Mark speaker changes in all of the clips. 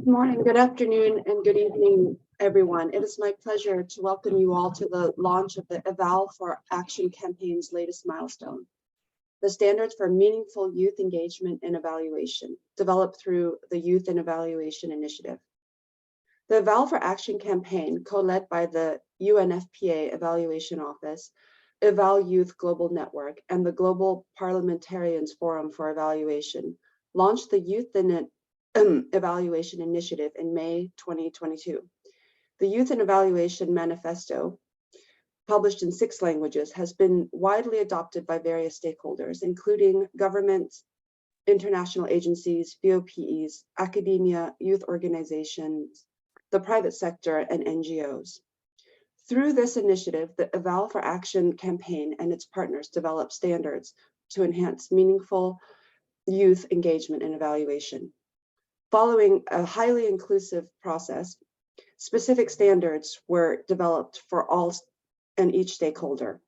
Speaker 1: Good morning, good afternoon, and good evening, everyone. It is my pleasure to welcome you all to the launch of the Eval for Action campaign's latest milestone, the Standards for Meaningful Youth Engagement and Evaluation, developed through the Youth and Evaluation Initiative. The Eval for Action campaign, co-led by the UNFPA Evaluation Office, Eval Youth Global Network, and the Global Parliamentarians Forum for Evaluation, launched the Youth and Evaluation Initiative in May 2022. The Youth and Evaluation Manifesto, published in 6 languages, has been widely adopted by various stakeholders, including governments, international agencies, VOPEs, academia, youth organizations, the private sector, and NGOs. Through this initiative, the Eval for Action campaign and its partners develop standards to enhance meaningful youth engagement and evaluation. Following a highly inclusive process, specific standards were developed for all and each stakeholder.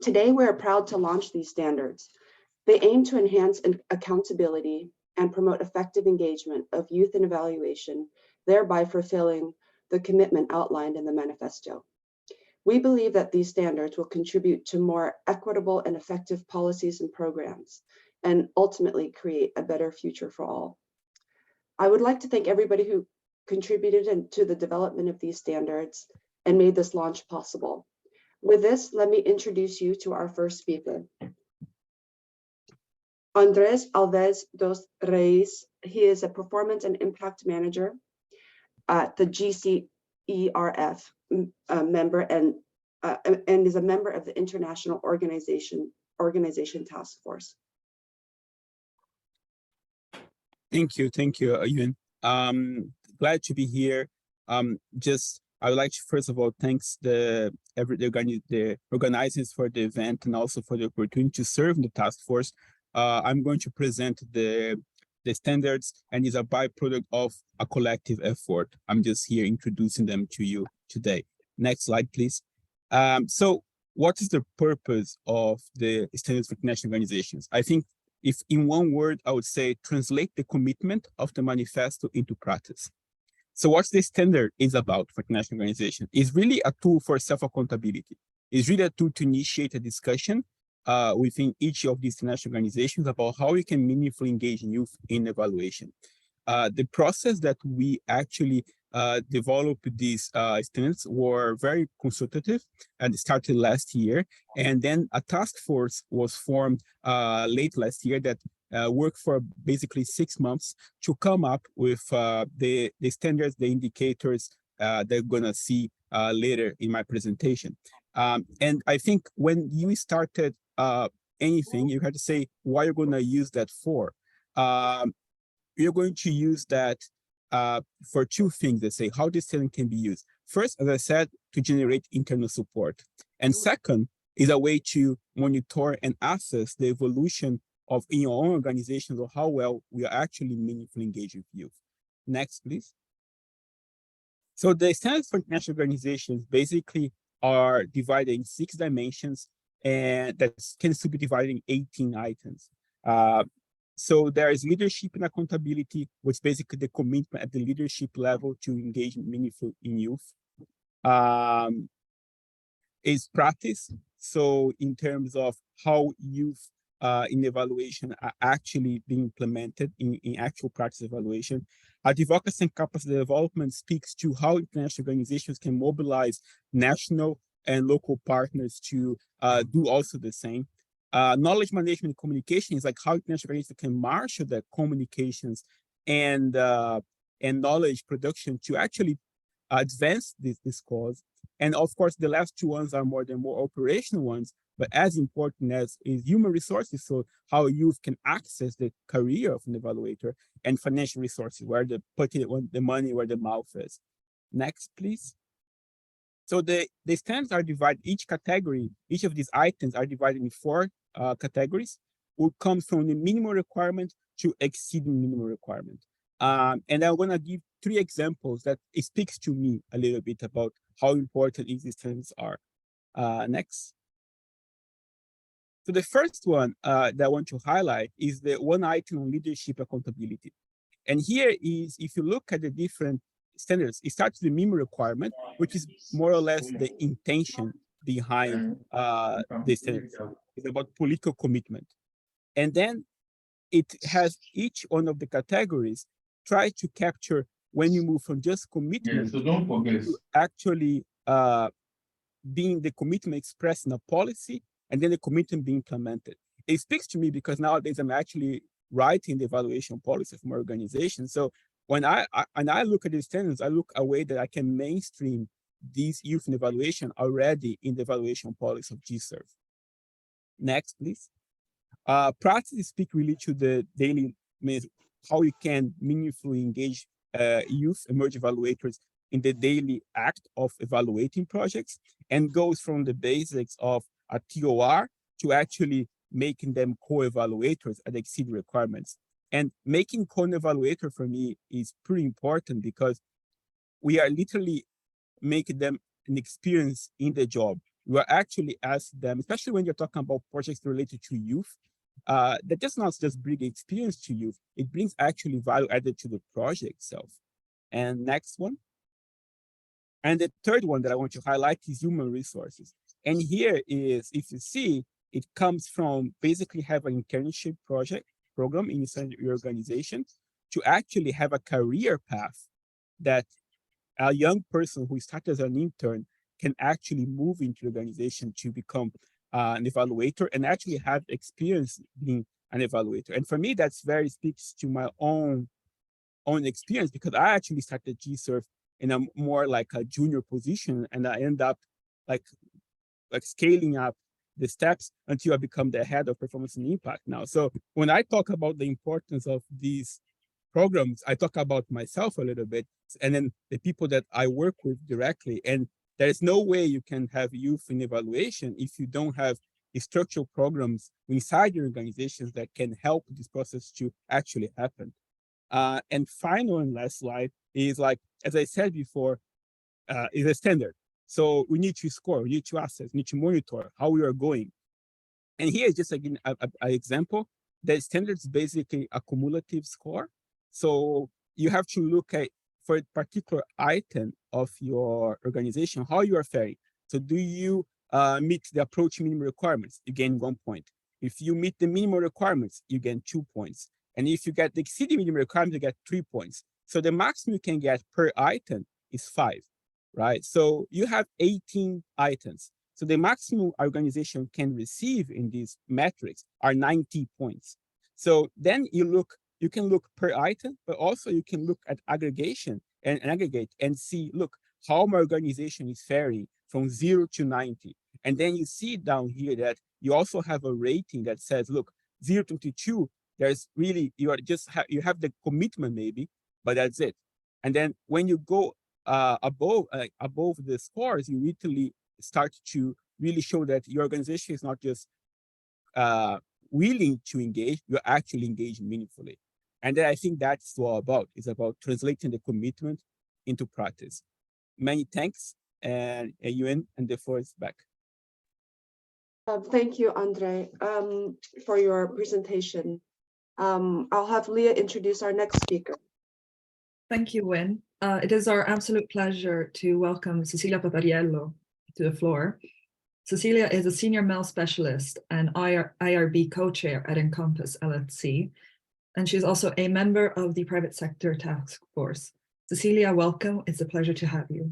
Speaker 1: Today, we're proud to launch these standards. They aim to enhance accountability and promote effective engagement of youth in evaluation, thereby fulfilling the commitment outlined in the manifesto. We believe that these standards will contribute to more equitable and effective policies and programs, and ultimately create a better future for all. I would like to thank everybody who contributed to the development of these standards and made this launch possible. With this, let me introduce you to our first speaker. Andres Alves dos Reis. He is a performance and impact manager at the GCERF member and is a member of the International Organization Task Force.
Speaker 2: Thank you, Ewan. Glad to be here. I would like to first of all thanks the organizers for the event and also for the opportunity to serve in the task force. I'm going to present the standards, and is a byproduct of a collective effort. I'm just here introducing them to you today. Next slide, please. So what is the purpose of the standards for international organizations? I think if in one word, I would say translate the commitment of the manifesto into practice. So what the standard is about for international organizations is really a tool for self-accountability. It's really a tool to initiate a discussion within each of these international organizations about how we can meaningfully engage youth in evaluation. The process that we actually developed these standards were very consultative and started last year. And then a task force was formed late last year that worked for basically 6 months to come up with the standards, the indicators they're gonna see later in my presentation. And I think when you started anything, you have to say what you're gonna use that for. You're going to use that for 2 things. They say how this standard can be used. First, as I said, to generate internal support. And second is a way to monitor and assess the evolution of in your own organizations or how well we are actually meaningfully engaging with youth. Next, please. So the standards for international organizations basically are divided in 6 dimensions, and that can still be divided in 18 items. So there is leadership and accountability, which is basically the commitment at the leadership level to engage meaningful in youth. Is practice. So in terms of how youth in evaluation are actually being implemented in actual practice evaluation. Advocacy and capacity development speaks to how international organizations can mobilize national and local partners to do also the same. Knowledge management and communication is like how international organizations can marshal their communications and knowledge production to actually advance this cause. And of course, the last 2 ones are more operational ones, but as important as is human resources. So how youth can access the career of an evaluator, and financial resources, where they put the money where the mouth is. Next, please. So the standards are divided, each category, each of these items are divided in 4 categories, which comes from the minimum requirement to exceeding minimum requirement. And I'm gonna give 3 examples that it speaks to me a little bit about how important these standards are. Next. So the first one that I want to highlight is the one item on leadership accountability. And here is, if you look at the different standards, it starts with the minimum requirement, which is more or less the intention behind the standards. It's about political commitment. And then it has each one of the categories try to capture when you move from just commitment to actually being the commitment expressed in a policy and then the commitment being implemented. It speaks to me because nowadays I'm actually writing the evaluation policy of my organization. So when I look at these standards, I look a way that I can mainstream these youth in evaluation already in the evaluation policy of GSERV. Next, please. Practices speak really to the daily, how you can meaningfully engage youth emerging evaluators in the daily act of evaluating projects, and goes from the basics of a TOR to actually making them co-evaluators at exceed requirements. And making co-evaluator for me is pretty important because we are literally making them an experience in the job. We are actually asking them, especially when you're talking about projects related to youth, that does not just bring experience to youth, it brings actually value added to the project itself. And next one. And the third one that I want to highlight is human resources. And here is, if you see, it comes from basically have an internship program inside your organization to actually have a career path that a young person who started as an intern can actually move into the organization to become an evaluator and actually have experience being an evaluator. And for me, that's very speaks to my own experience, because I actually started GSERV in a more like a junior position, and I end up like scaling up the steps until I become the head of performance and impact now. So when I talk about the importance of these programs, I talk about myself a little bit, and then the people that I work with directly. And there is no way you can have youth in evaluation if you don't have structural programs inside your organizations that can help this process to actually happen. And final and last slide is, like, as I said before, is a standard. So we need to score, we need to assess, we need to monitor how we are going. And here is just again an example. The standard is basically a cumulative score. So you have to look at, for a particular item of your organization, how you are faring. So do you meet the approach minimum requirements? You gain 1 point. If you meet the minimum requirements, you gain 2 points. And if you get the exceeding minimum requirements, you get 3 points. So the maximum you can get per item is 5, right? So you have 18 items. So the maximum organization can receive in these metrics are 90 points. So then you can look per item, but also you can look at aggregation and aggregate and see, look, how my organization is faring from 0 to 90. And then you see down here that you also have a rating that says, look, 0 to 22, there's really, you have the commitment maybe, but that's it. And then when you go above the scores, you literally start to really show that your organization is not just willing to engage, you're actually engaged meaningfully. And then I think that's all about. It's about translating the commitment into practice. Many thanks, and Yuen, and the floor is back.
Speaker 1: Thank you, Andre, for your presentation. I'll have Leah introduce our next speaker.
Speaker 3: Thank you, Win. It is our absolute pleasure to welcome Cecilia Papariello to the floor. Cecilia is a senior MEL specialist and IRB co-chair at Encompass LLC, and she's also a member of the private sector task force. Cecilia, welcome. It's a pleasure to have you.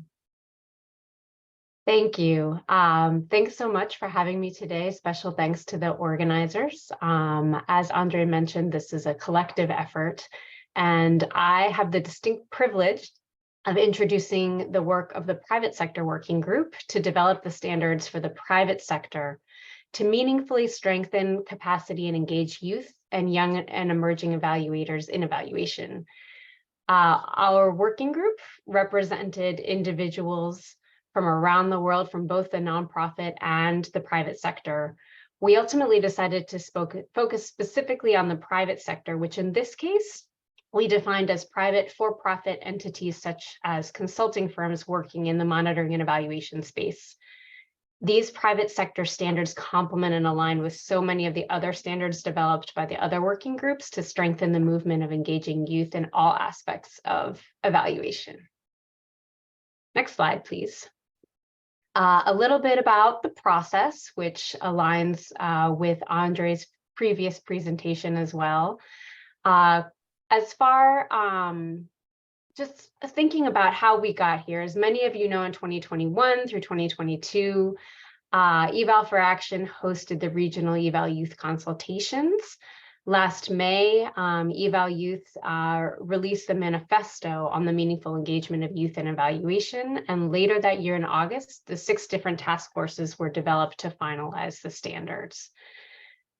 Speaker 4: Thank you. Thanks so much for having me today. Special thanks to the organizers. As Andre mentioned, this is a collective effort, and I have the distinct privilege of introducing the work of the private sector working group to develop the standards for the private sector to meaningfully strengthen capacity and engage youth and young and emerging evaluators in evaluation. Our working group represented individuals from around the world, from both the nonprofit and the private sector. We ultimately decided to focus specifically on the private sector, which in this case, we defined as private for-profit entities such as consulting firms working in the monitoring and evaluation space. These private sector standards complement and align with so many of the other standards developed by the other working groups to strengthen the movement of engaging youth in all aspects of evaluation. Next slide, please. A little bit about the process, which aligns with Andre's previous presentation as well. As far just thinking about how we got here, as many of you know, in 2021 through 2022, Eval for Action hosted the regional Eval Youth consultations. Last May, Eval Youth released the manifesto on the meaningful engagement of youth in evaluation. And later that year in August, the 6 different task forces were developed to finalize the standards.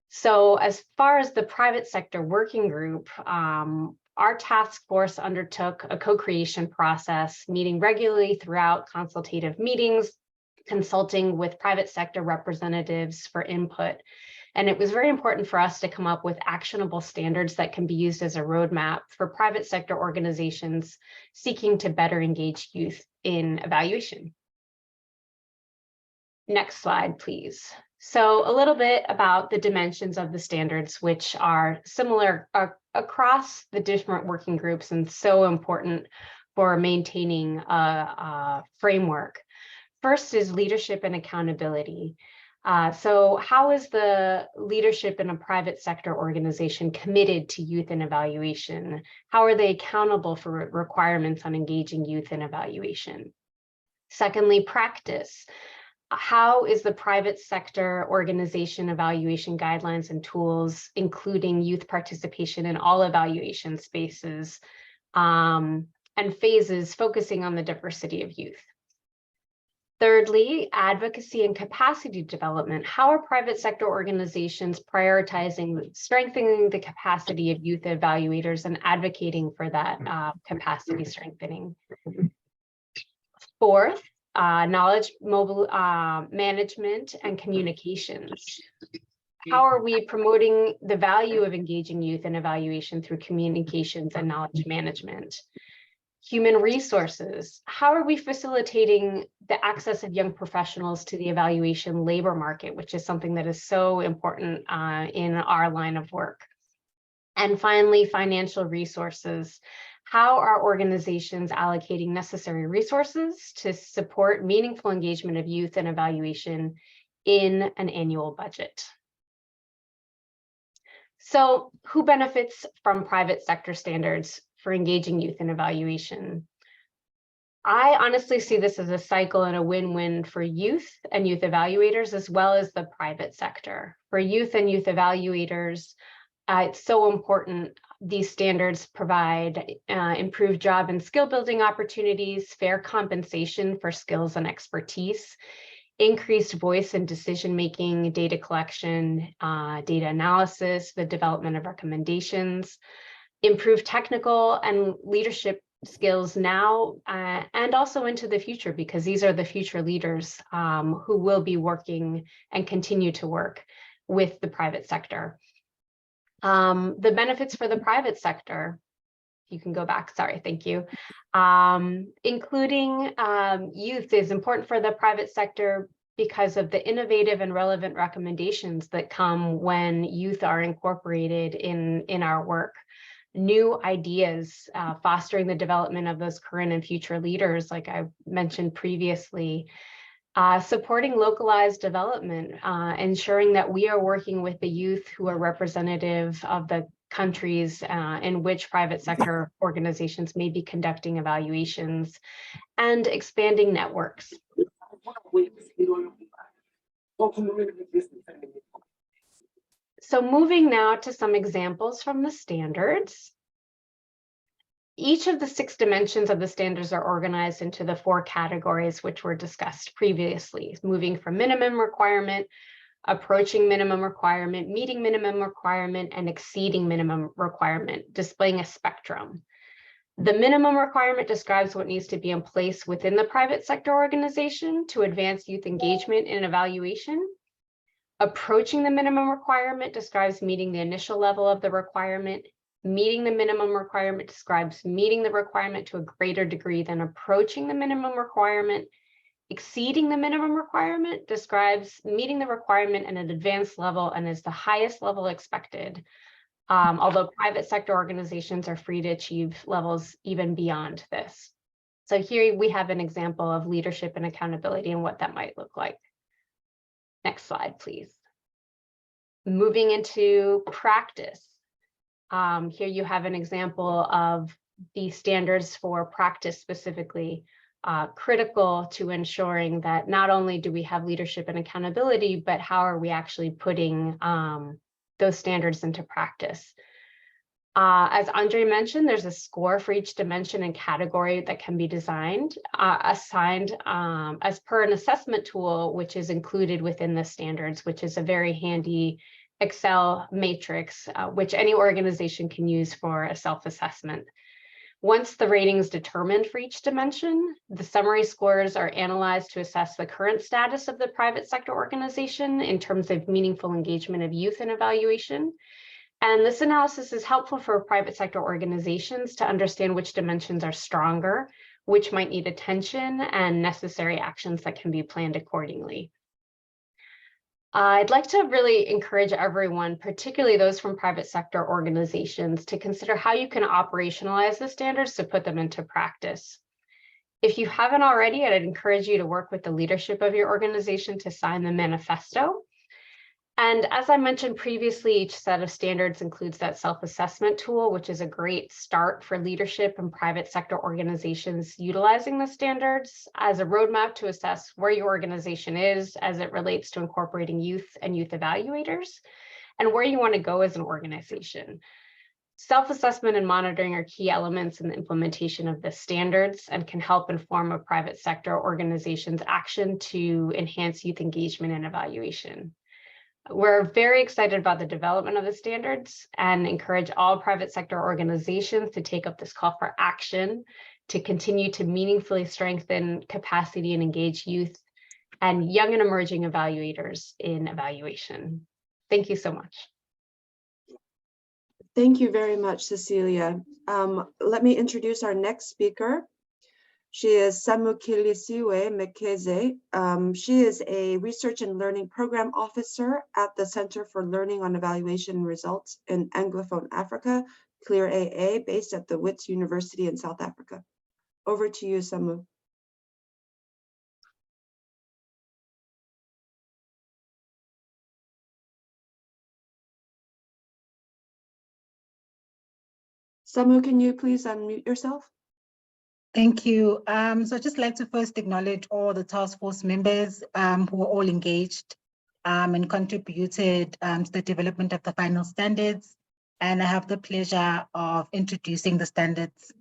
Speaker 4: So as far as the private sector working group, our task force undertook a co-creation process, meeting regularly throughout consultative meetings, consulting with private sector representatives for input. And it was very important for us to come up with actionable standards that can be used as a roadmap for private sector organizations seeking to better engage youth in evaluation. Next slide, please. So a little bit about the dimensions of the standards, which are similar across the different working groups and so important for maintaining a framework. First is leadership and accountability. So how is the leadership in a private sector organization committed to youth in evaluation? How are they accountable for requirements on engaging youth in evaluation? Secondly, practice. How is the private sector organization evaluation guidelines and tools, including youth participation in all evaluation spaces and phases, focusing on the diversity of youth? Thirdly, advocacy and capacity development. How are private sector organizations prioritizing strengthening the capacity of youth evaluators and advocating for that capacity strengthening? Fourth, knowledge management and communications. How are we promoting the value of engaging youth in evaluation through communications and knowledge management? Human resources. How are we facilitating the access of young professionals to the evaluation labor market, which is something that is so important in our line of work? And finally, financial resources. How are organizations allocating necessary resources to support meaningful engagement of youth in evaluation in an annual budget? So who benefits from private sector standards for engaging youth in evaluation? I honestly see this as a cycle and a win-win for youth and youth evaluators, as well as the private sector. For youth and youth evaluators, it's so important. These standards provide improved job and skill building opportunities, fair compensation for skills and expertise, increased voice and decision-making, data collection, data analysis, the development of recommendations, improved technical and leadership skills now and also into the future, because these are the future leaders who will be working and continue to work with the private sector. The benefits for the private sector, you can go back, sorry, thank you. Including youth is important for the private sector because of the innovative and relevant recommendations that come when youth are incorporated in our work. New ideas, fostering the development of those current and future leaders, like I mentioned previously, supporting localized development, ensuring that we are working with the youth who are representative of the countries in which private sector organizations may be conducting evaluations, and expanding networks. So moving now to some examples from the standards. Each of the 6 dimensions of the standards are organized into the 4 categories which were discussed previously, moving from minimum requirement, approaching minimum requirement, meeting minimum requirement, and exceeding minimum requirement, displaying a spectrum. The minimum requirement describes what needs to be in place within the private sector organization to advance youth engagement in evaluation. Approaching the minimum requirement describes meeting the initial level of the requirement. Meeting the minimum requirement describes meeting the requirement to a greater degree than approaching the minimum requirement. exceeding the minimum requirement describes meeting the requirement at an advanced level and is the highest level expected. Although private sector organizations are free to achieve levels even beyond this. So here we have an example of leadership and accountability and what that might look like. Next slide, please. Moving into practice. Here you have an example of the standards for practice specifically, critical to ensuring that not only do we have leadership and accountability, but how are we actually putting those standards into practice. As Andre mentioned, there's a score for each dimension and category that can be assigned as per an assessment tool, which is included within the standards, which is a very handy Excel matrix, which any organization can use for a self-assessment. Once the rating is determined for each dimension, the summary scores are analyzed to assess the current status of the private sector organization in terms of meaningful engagement of youth in evaluation. And this analysis is helpful for private sector organizations to understand which dimensions are stronger, which might need attention, and necessary actions that can be planned accordingly. I'd like to really encourage everyone, particularly those from private sector organizations, to consider how you can operationalize the standards to put them into practice. If you haven't already, I'd encourage you to work with the leadership of your organization to sign the manifesto. And as I mentioned previously, each set of standards includes that self-assessment tool, which is a great start for leadership and private sector organizations utilizing the standards as a roadmap to assess where your organization is as it relates to incorporating youth and youth evaluators, and where you want to go as an organization. Self-assessment and monitoring are key elements in the implementation of the standards and can help inform a private sector organization's action to enhance youth engagement and evaluation. We're very excited about the development of the standards and encourage all private sector organizations to take up this call for action to continue to meaningfully strengthen capacity and engage youth and young and emerging evaluators in evaluation. Thank you so much.
Speaker 1: Thank you very much, Cecilia. Let me introduce our next speaker. She is Samukilisiwe Mekeze. She is a Research and Learning Program Officer at the Center for Learning on Evaluation Results in Anglophone Africa, CLEAR AA, based at the Wits University in South Africa. Over to you, Samu. Samu, can you please unmute yourself?
Speaker 5: Thank you. So I'd just like to first acknowledge all the task force members who were all engaged and contributed to the development of the final standards. And I have the pleasure of introducing the standards.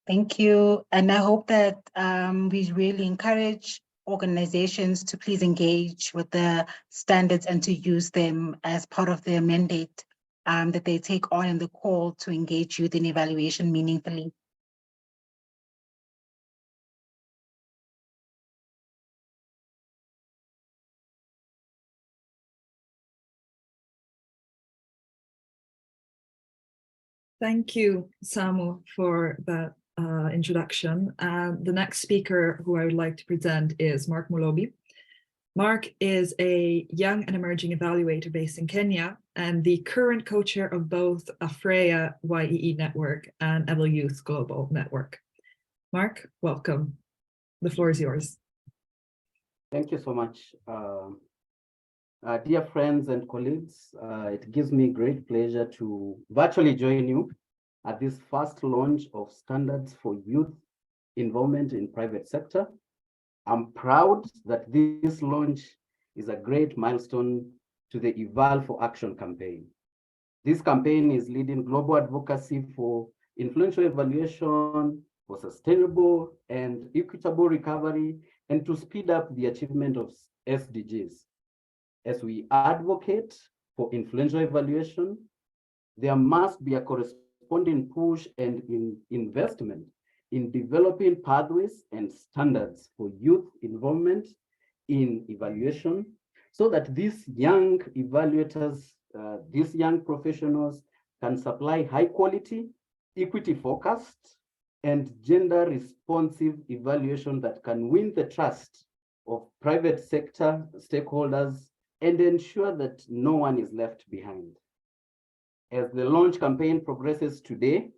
Speaker 5: Thank you. And I hope that we really encourage organizations to please engage with the standards and to use them as part of their mandate that they take on in the call to engage youth in evaluation meaningfully.
Speaker 3: Thank you, Samu, for that introduction. The next speaker who I would like to present is Mark Mulobi. Mark is a young and emerging evaluator based in Kenya and the current co-chair of both AFREA YEE Network and EvaLyouth Global Network. Mark, welcome. The floor is yours.
Speaker 6: Thank you so much. Dear friends and colleagues, it gives me great pleasure to virtually join you at this first launch of standards for youth involvement in private sector. I'm proud that this launch is a great milestone to the Eval for Action campaign. This campaign is leading global advocacy for influential evaluation, for sustainable and equitable recovery, and to speed up the achievement of SDGs. As we advocate for influential evaluation, there must be a corresponding push and investment in developing pathways and standards for youth involvement in evaluation so that these young evaluators these young professionals can supply high quality, equity focused, and gender responsive evaluation that can win the trust of private sector stakeholders and ensure that no one is left behind. As the launch campaign progresses today,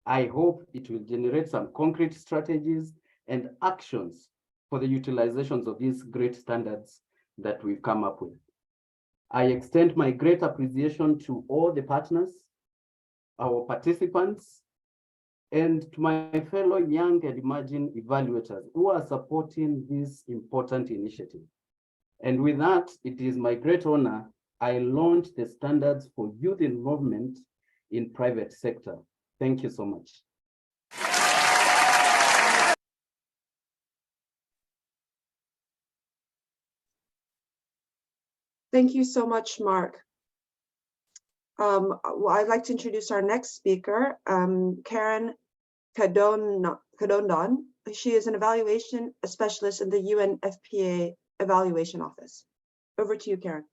Speaker 6: I hope it will generate some concrete strategies and actions for the utilizations of these great standards that we've come up with. I extend my great appreciation to all the partners, our participants, and to my fellow young and emerging evaluators who are supporting this important initiative. And with that, it is my great honor I launch the standards for youth involvement in private sector. Thank you so much.
Speaker 1: Thank you so much, Mark. Well, I'd like to introduce our next speaker, Karen Kadondon. She is an evaluation specialist in the UNFPA Evaluation Office. Over to you, Karen.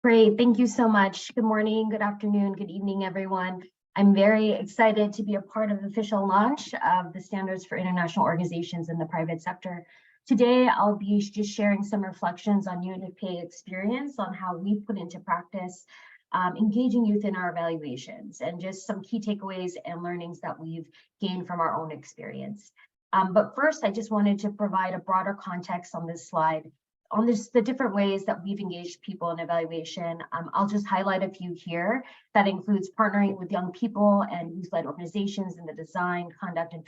Speaker 7: Great, thank you so much. Good morning, good afternoon, good evening, everyone. I'm very excited to be a part of the official launch of the Standards for International Organizations in the Private Sector. Today, I'll be just sharing some reflections on UNFPA experience on how we put into practice engaging youth in our evaluations and just some key takeaways and learnings that we've gained from our own experience. But first, I just wanted to provide a broader context on this slide on the different ways that we've engaged people in evaluation. I'll just highlight a few here. That includes partnering with young people and youth-led organizations in the design, conduct, and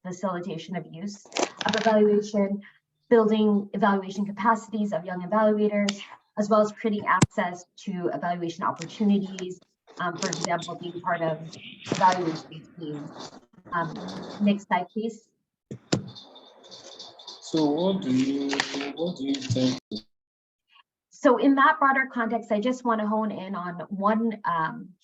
Speaker 7: facilitation of use of evaluation, building evaluation capacities of young evaluators, as well as creating access to evaluation opportunities, for example, being part of evaluation teams. Next slide, please.
Speaker 8: So what do you think?
Speaker 7: So in that broader context, I just want to hone in on one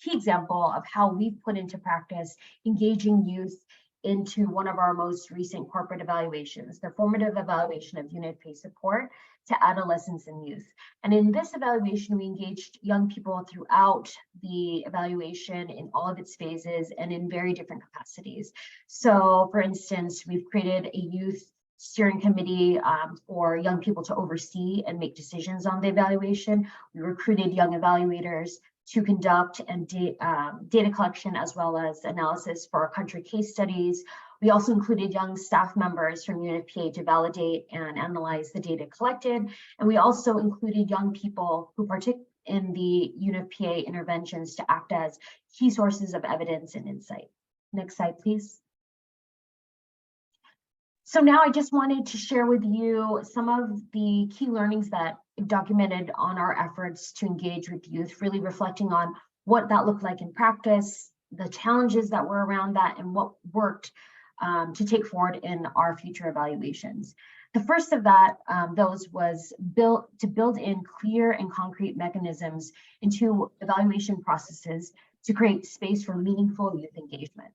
Speaker 7: key example of how we've put into practice engaging youth into one of our most recent corporate evaluations, the formative evaluation of UNFPA support to adolescents and youth. And in this evaluation, we engaged young people throughout the evaluation in all of its phases and in very different capacities. So for instance, we've created a youth steering committee for young people to oversee and make decisions on the evaluation. We recruited young evaluators to conduct and data collection as well as analysis for our country case studies. We also included young staff members from UNFPA to validate and analyze the data collected. And we also included young people who participate in the UNFPA interventions to act as key sources of evidence and insight. Next slide, please. So now I just wanted to share with you some of the key learnings that I've documented on our efforts to engage with youth, really reflecting on what that looked like in practice, the challenges that were around that, and what worked to take forward in our future evaluations. The first of those was to build in clear and concrete mechanisms into evaluation processes to create space for meaningful youth engagement.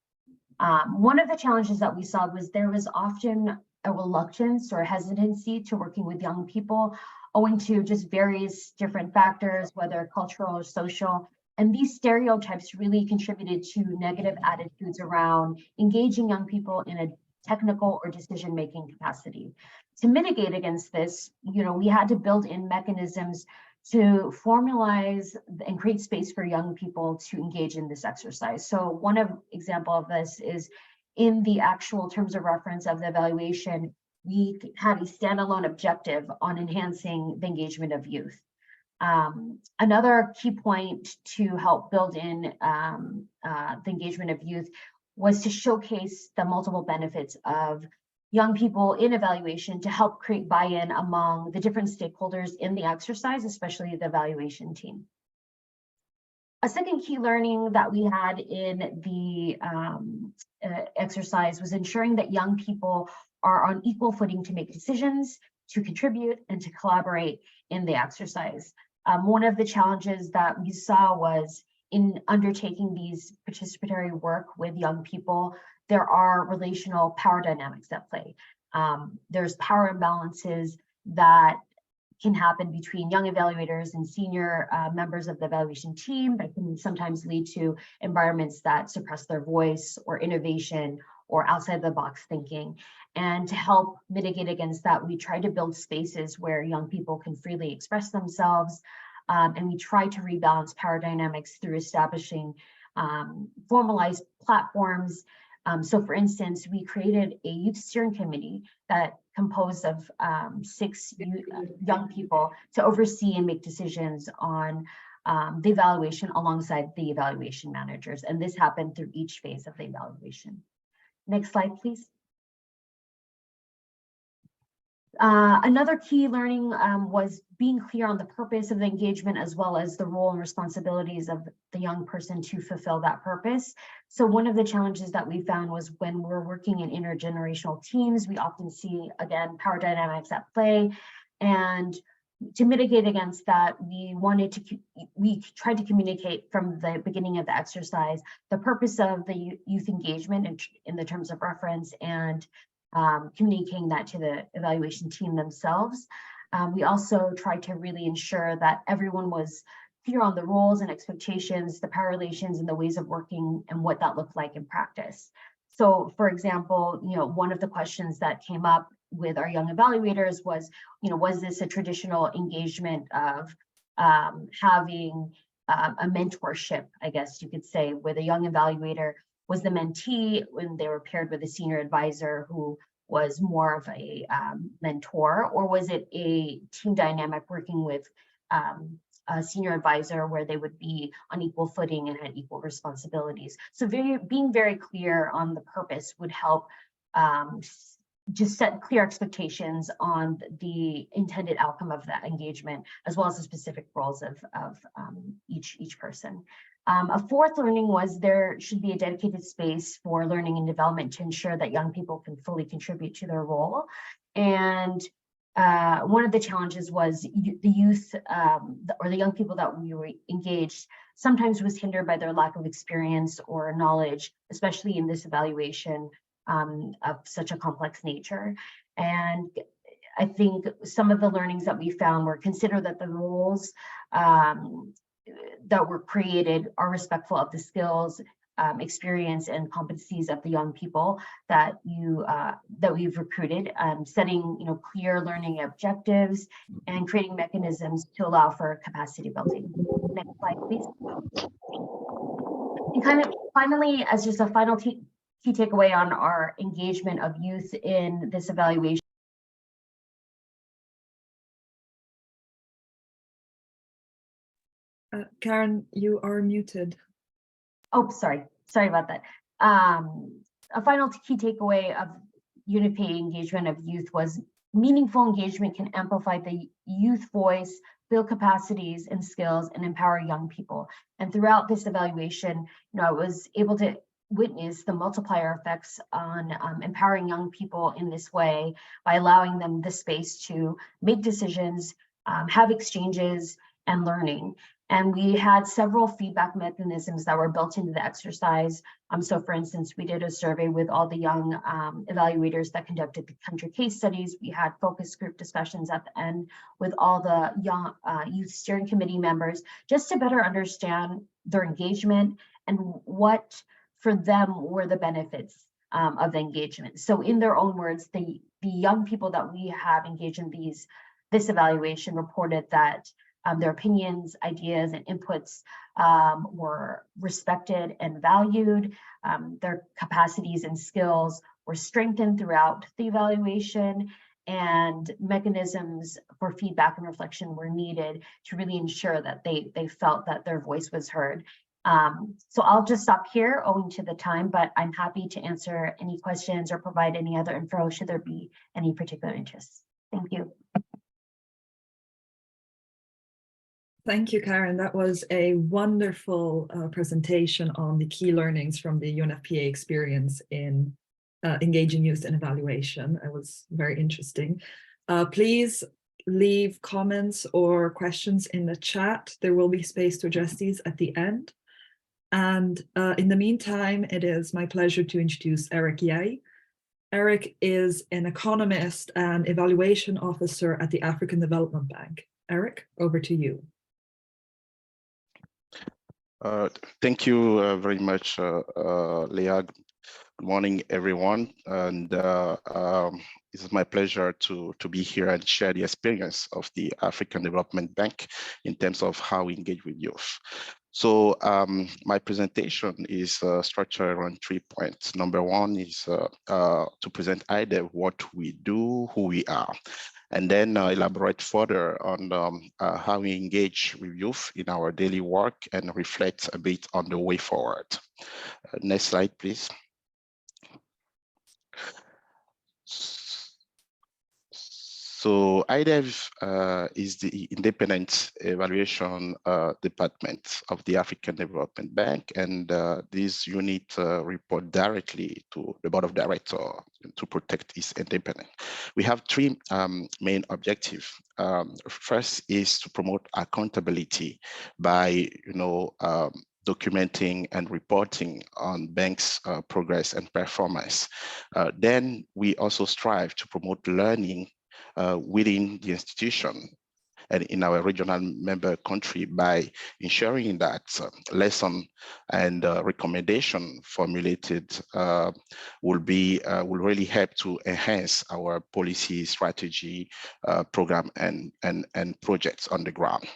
Speaker 7: One of the challenges that we saw was there was often a reluctance or hesitancy to working with young people owing to just various different factors, whether cultural or social. And these stereotypes really contributed to negative attitudes around engaging young people in a technical or decision-making capacity. To mitigate against this, we had to build in mechanisms to formalize and create space for young people to engage in this exercise. So one example of this is in the actual terms of reference of the evaluation, we had a standalone objective on enhancing the engagement of youth. Another key point to help build in the engagement of youth was to showcase the multiple benefits of young people in evaluation to help create buy-in among the different stakeholders in the exercise, especially the evaluation team. A second key learning that we had in the exercise was ensuring that young people are on equal footing to make decisions, to contribute, and to collaborate in the exercise. One of the challenges that we saw was in undertaking these participatory work with young people, there are relational power dynamics at play. There's power imbalances that can happen between young evaluators and senior members of the evaluation team that can sometimes lead to environments that suppress their voice or innovation or outside the box thinking. And to help mitigate against that, we try to build spaces where young people can freely express themselves. And we try to rebalance power dynamics through establishing formalized platforms. So for instance, we created a youth steering committee that composed of 6 young people to oversee and make decisions on the evaluation alongside the evaluation managers. And this happened through each phase of the evaluation. Next slide, please. Another key learning was being clear on the purpose of the engagement, as well as the role and responsibilities of the young person to fulfill that purpose. So one of the challenges that we found was when we're working in intergenerational teams, we often see, again, power dynamics at play. And to mitigate against that, we tried to communicate from the beginning of the exercise the purpose of the youth engagement in the terms of reference, and communicating that to the evaluation team themselves. We also tried to really ensure that everyone was clear on the roles and expectations, the power relations, and the ways of working, and what that looked like in practice. So, for example, one of the questions that came up with our young evaluators was, was this a traditional engagement of having a mentorship, I guess you could say, where the young evaluator was the mentee when they were paired with a senior advisor who was more of a mentor, or was it a team dynamic working with a senior advisor where they would be on equal footing and had equal responsibilities? So being very clear on the purpose would help just set clear expectations on the intended outcome of that engagement, as well as the specific roles of each person. A fourth learning was there should be a dedicated space for learning and development to ensure that young people can fully contribute to their role. And one of the challenges was the youth or the young people that we were engaged sometimes was hindered by their lack of experience or knowledge, especially in this evaluation of such a complex nature. And I think some of the learnings that we found were consider that the roles that were created are respectful of the skills, experience, and competencies of the young people that we've recruited, setting clear learning objectives and creating mechanisms to allow for capacity building. Next slide, please. And kind of finally, as just a final key takeaway on our engagement of youth in this evaluation.
Speaker 3: Karen, you are muted.
Speaker 7: Oh, sorry about that. A final key takeaway of UNFPA engagement of youth was meaningful engagement can amplify the youth voice, build capacities and skills, and empower young people. And throughout this evaluation, I was able to witness the multiplier effects on empowering young people in this way by allowing them the space to make decisions, have exchanges, and learning. And we had several feedback mechanisms that were built into the exercise. So for instance, we did a survey with all the young evaluators that conducted the country case studies. We had focus group discussions at the end with all the young youth steering committee members, just to better understand their engagement and what for them were the benefits of the engagement. So in their own words, the young people that we have engaged in this evaluation reported that their opinions, ideas, and inputs were respected and valued. Their capacities and skills were strengthened throughout the evaluation, and mechanisms for feedback and reflection were needed to really ensure that they felt that their voice was heard. So I'll just stop here owing to the time, but I'm happy to answer any questions or provide any other info should there be any particular interest. Thank you.
Speaker 3: Thank you, Karen. That was a wonderful presentation on the key learnings from the UNFPA experience in engaging youth in evaluation. It was very interesting. Please leave comments or questions in the chat. There will be space to address these at the end. And in the meantime, it is my pleasure to introduce Eric Yeh. Eric is an economist and evaluation officer at the African Development Bank. Eric, over to you.
Speaker 9: Thank you very much, Leah. Good morning, everyone. And it is my pleasure to be here and share the experience of the African Development Bank in terms of how we engage with youth. So my presentation is structured around 3 points. Number one is to present IDEV, what we do, who we are, and then elaborate further on how we engage with youth in our daily work and reflect a bit on the way forward. Next slide, please. So IDEV is the independent evaluation department of the African Development Bank, and this unit report directly to the board of directors to protect its independence. We have three main objectives. First is to promote accountability by, documenting and reporting on banks' progress and performance. Then we also strive to promote learning within the institution and in our regional member country by ensuring that lesson and recommendation formulated will really help to enhance our policy, strategy, program, and projects on the ground.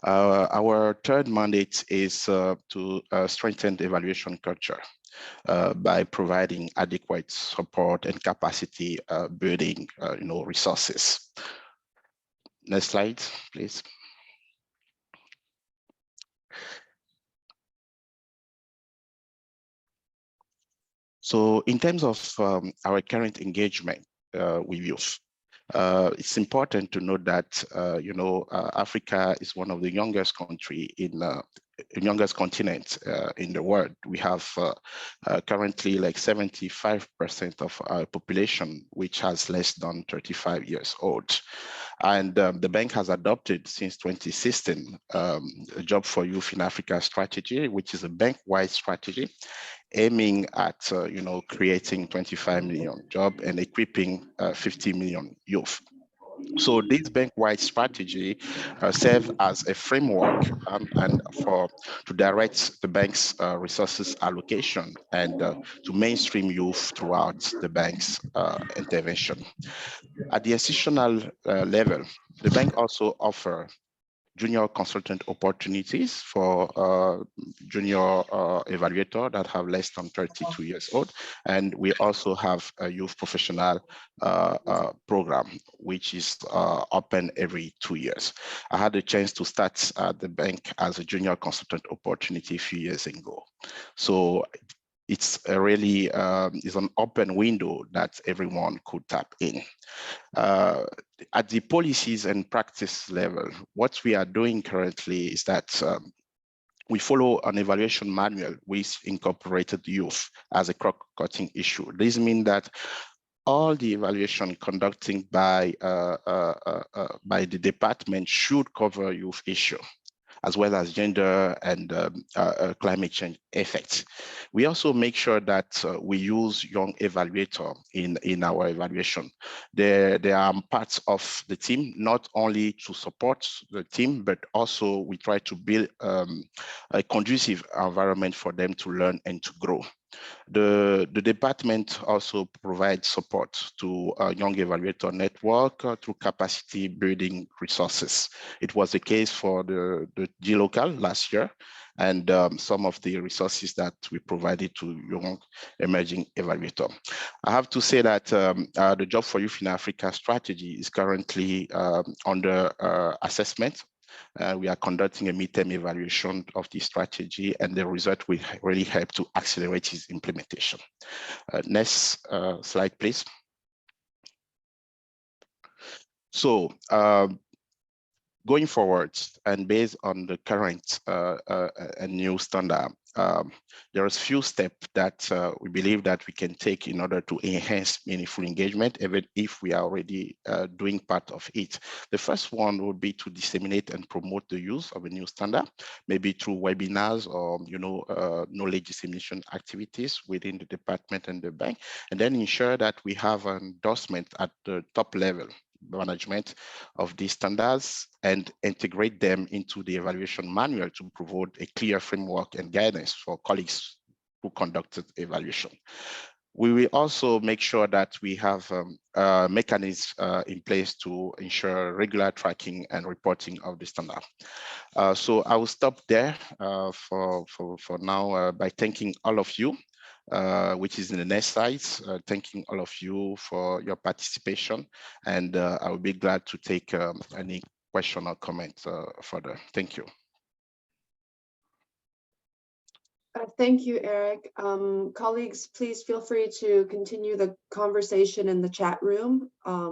Speaker 9: Our third mandate is to strengthen the evaluation culture by providing adequate support and capacity building, resources. Next slide, please. So in terms of our current engagement with youth, it's important to note that Africa is one of the youngest country youngest continent in the world. We have currently like 75% of our population which has less than 35 years old. And the bank has adopted since 2016 a Job for Youth in Africa strategy, which is a bank-wide strategy aiming at creating 25 million jobs and equipping 50 million youth. So this bank-wide strategy serves as a framework to direct the bank's resources allocation and to mainstream youth throughout the bank's intervention. At the institutional level, the bank also offers junior consultant opportunities for junior evaluator that have less than 32 years old. And we also have a youth professional program, which is open every 2 years. I had a chance to start at the bank as a junior consultant opportunity a few years ago. So it's really is an open window that everyone could tap in. At the policies and practice level, what we are doing currently is that we follow an evaluation manual which incorporated youth as a cross-cutting issue. This means that all the evaluation conducting by the department should cover youth issue, as well as gender and climate change effects. We also make sure that we use young evaluator in our evaluation. They are parts of the team, not only to support the team, but also we try to build a conducive environment for them to learn and to grow. The department also provides support to a young evaluator network through capacity building resources. It was the case for the GLocal last year, and some of the resources that we provided to young emerging evaluator. I have to say that the Job for Youth in Africa strategy is currently under assessment. We are conducting a midterm evaluation of the strategy, and the result will really help to accelerate its implementation. Next slide, please. So going forward, and based on the current and new standard, there is few steps that we believe that we can take in order to enhance meaningful engagement, even if we are already doing part of it. The first one would be to disseminate and promote the use of a new standard, maybe through webinars or knowledge dissemination activities within the department and the bank, and then ensure that we have an endorsement at the top level management of these standards and integrate them into the evaluation manual to provide a clear framework and guidance for colleagues who conducted evaluation. We will also make sure that we have mechanisms in place to ensure regular tracking and reporting of the standard. So I will stop there for now by thanking all of you, which is in the next slide. Thanking all of you for your participation, and I will be glad to take any question or comment further. Thank you.
Speaker 1: Thank you, Eric. Colleagues, please feel free to continue the conversation in the chat room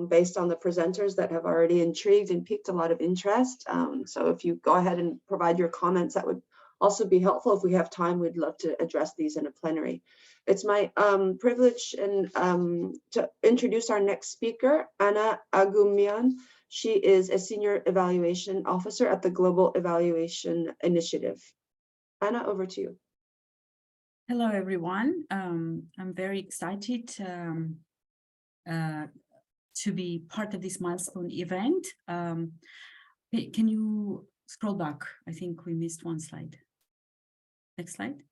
Speaker 1: based on the presenters that have already intrigued and piqued a lot of interest. So if you go ahead and provide your comments, that would also be helpful. If we have time, we'd love to address these in a plenary. It's my privilege to introduce our next speaker, Anna Agumian. She is a Senior Evaluation Officer at the Global Evaluation Initiative. Anna, over to you.
Speaker 10: Hello, everyone. I'm very excited to be part of this milestone event. Can you scroll back? I think we missed one slide. Next slide.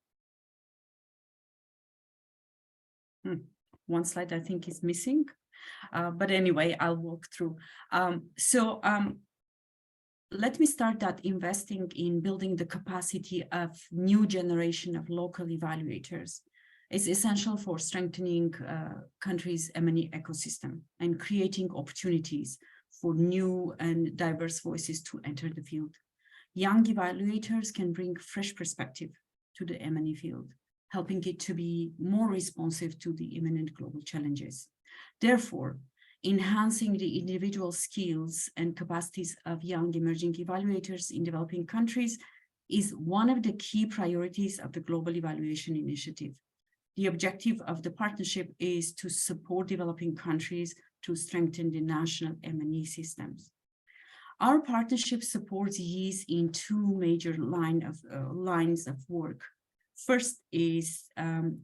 Speaker 10: One slide I think is missing, but anyway, I'll walk through. Let me start that investing in building the capacity of new generation of local evaluators is essential for strengthening countries' M&E ecosystem and creating opportunities for new and diverse voices to enter the field. Young evaluators can bring fresh perspective to the M&E field, helping it to be more responsive to the imminent global challenges. Therefore, enhancing the individual skills and capacities of young emerging evaluators in developing countries is one of the key priorities of the Global Evaluation Initiative. The objective of the partnership is to support developing countries to strengthen the national M&E systems. Our partnership supports YES in two major lines of work. First is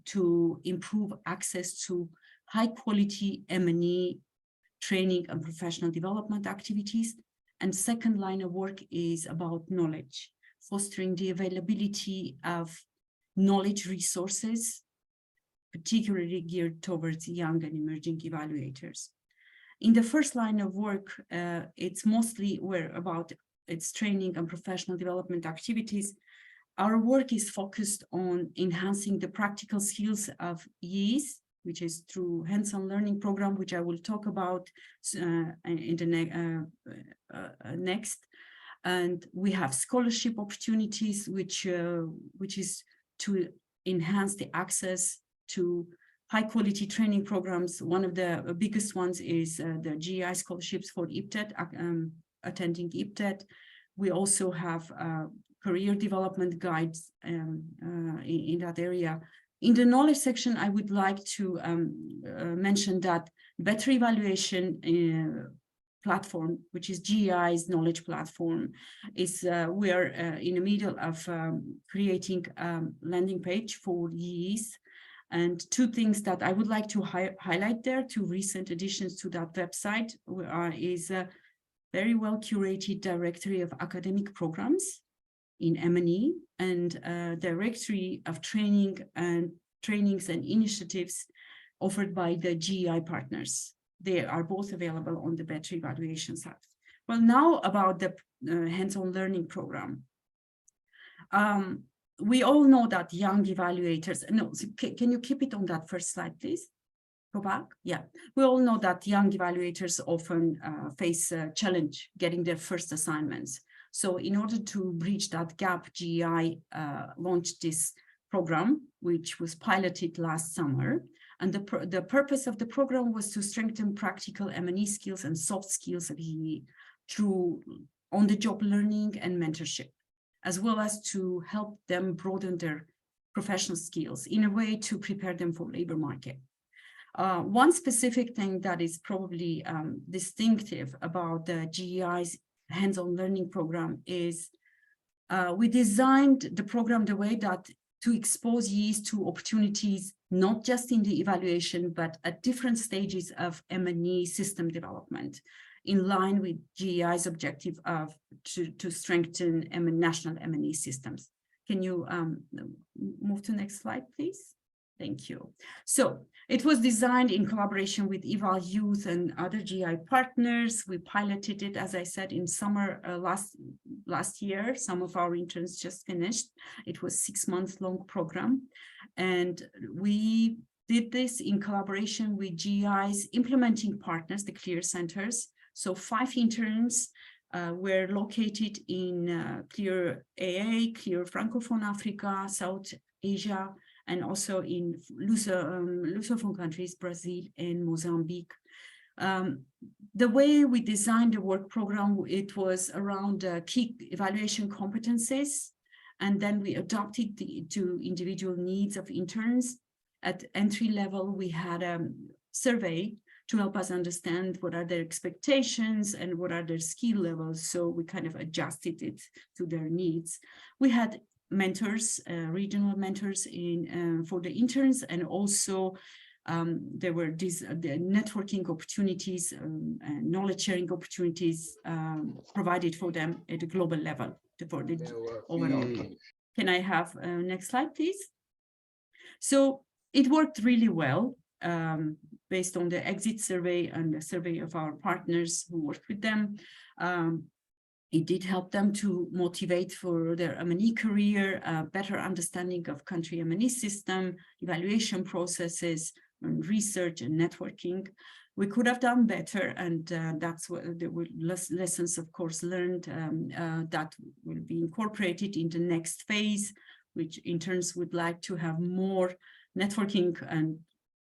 Speaker 10: to improve access to high-quality M&E training and professional development activities. And second line of work is about knowledge, fostering the availability of knowledge resources, particularly geared towards young and emerging evaluators. In the first line of work, it's mostly about its training and professional development activities. Our work is focused on enhancing the practical skills of YES, which is through hands-on learning program, which I will talk about in the next. And we have scholarship opportunities, which is to enhance the access to high-quality training programs. One of the biggest ones is the GEI scholarships for IPTET, attending IPTET. We also have career development guides in that area. In the knowledge section, I would like to mention that Better Evaluation platform, which is GEI's knowledge platform, is we are in the middle of creating a landing page for YES. And two things that I would like to highlight there, two recent additions to that website, is a very well curated directory of academic programs in M&E and a directory of trainings and initiatives offered by the GEI partners. They are both available on the Better Evaluation site. Well, now about the hands-on learning program. We all know that young evaluators, no, can you keep it on that first slide, please? Go back. Yeah, we all know that young evaluators often face a challenge getting their first assignments. So in order to bridge that gap, GEI launched this program, which was piloted last summer. And the purpose of the program was to strengthen practical M&E skills and soft skills of YES through on-the-job learning and mentorship, as well as to help them broaden their professional skills in a way to prepare them for labor market. One specific thing that is probably distinctive about the GEI's hands-on learning program is we designed the program the way that to expose years to opportunities, not just in the evaluation, but at different stages of M&E system development, in line with GEI's objective of to strengthen national M&E systems. Can you move to the next slide, please? Thank you. So it was designed in collaboration with Eval Youth and other GEI partners. We piloted it, as I said, in summer last year. Some of our interns just finished. It was a 6-month-long program. And we did this in collaboration with GEI's implementing partners, the CLEAR centers. So 5 interns were located in CLEAR AA, CLEAR Francophone Africa, South Asia, and also in Lusophone countries, Brazil and Mozambique. The way we designed the work program, it was around key evaluation competencies, and then we adapted to individual needs of interns. At entry level, we had a survey to help us understand what are their expectations and what are their skill levels. So we kind of adjusted it to their needs. We had mentors, regional mentors for the interns, and also there were these the networking opportunities and knowledge sharing opportunities provided for them at a global level for the overall. Can I have next slide, please? So it worked really well based on the exit survey and the survey of our partners who worked with them. It did help them to motivate for their M&E career, better understanding of country M&E system, evaluation processes, and research and networking. We could have done better, and that's what there were lessons, of course, learned that will be incorporated in the next phase, which interns would like to have more networking and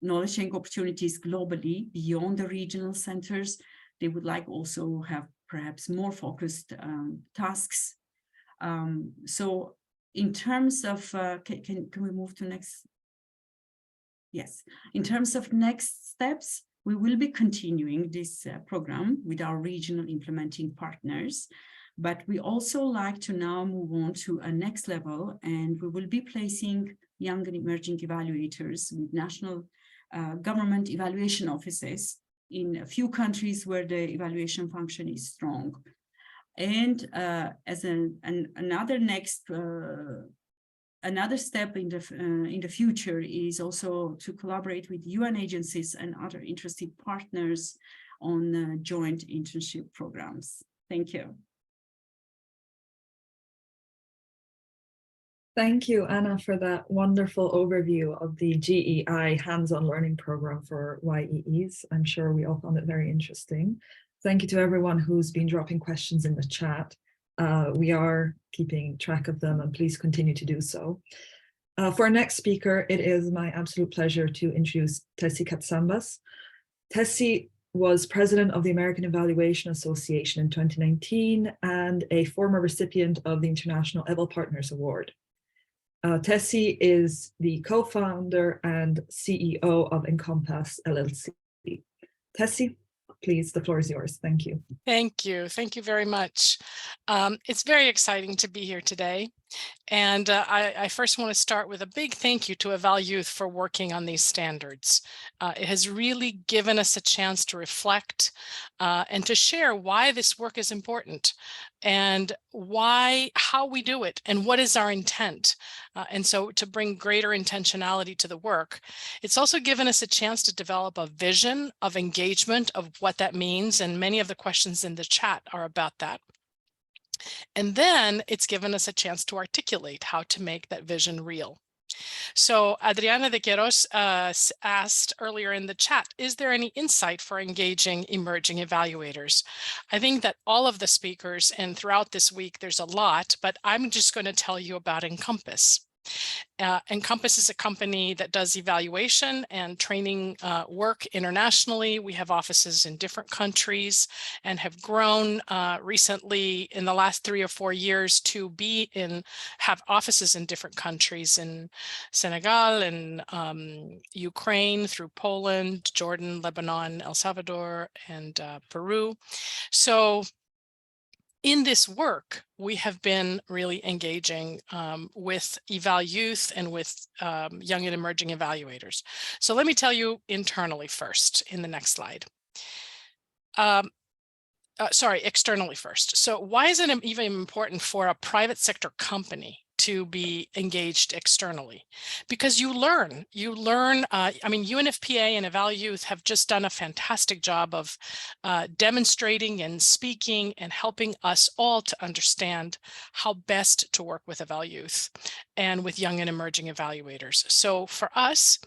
Speaker 10: knowledge sharing opportunities globally beyond the regional centers. They would like also have perhaps more focused tasks. So in terms of, can we move to next? Yes, in terms of next steps, we will be continuing this program with our regional implementing partners, but we also like to now move on to a next level, and we will be placing young and emerging evaluators with national government evaluation offices in a few countries where the evaluation function is strong. And as another step in the future is also to collaborate with UN agencies and other interested partners on joint internship programs. Thank you.
Speaker 3: Thank you, Anna, for that wonderful overview of the GEI hands-on learning program for YEEs. I'm sure we all found it very interesting. Thank you to everyone who's been dropping questions in the chat. We are keeping track of them, and please continue to do so. For our next speaker, it is my absolute pleasure to introduce Tessie Katsambas. Tessie was president of the American Evaluation Association in 2019 and a former recipient of the International EVAL Partners Award. Tessie is the co-founder and CEO of Encompass LLC. Tessie, please, the floor is yours. Thank you.
Speaker 11: Thank you. Thank you very much. It's very exciting to be here today. And I first want to start with a big thank you to Eval Youth for working on these standards. It has really given us a chance to reflect and to share why this work is important and how we do it and what is our intent. And so to bring greater intentionality to the work, it's also given us a chance to develop a vision of engagement of what that means. And many of the questions in the chat are about that. And then it's given us a chance to articulate how to make that vision real. So Adriana de Queiroz asked earlier in the chat, is there any insight for engaging emerging evaluators? I think that all of the speakers and throughout this week, there's a lot, but I'm just going to tell you about Encompass. Encompass is a company that does evaluation and training work internationally. We have offices in different countries and have grown recently in the last 3 or 4 years to have offices in different countries, in Senegal and Ukraine, through Poland, Jordan, Lebanon, El Salvador, and Peru. So in this work, we have been really engaging with Eval Youth and with young and emerging evaluators. So let me tell you internally first in the next slide. Sorry, externally first. So why is it even important for a private sector company to be engaged externally? Because you learn, I mean, UNFPA and Eval Youth have just done a fantastic job of demonstrating and speaking and helping us all to understand how best to work with Eval Youth and with young and emerging evaluators. So for us,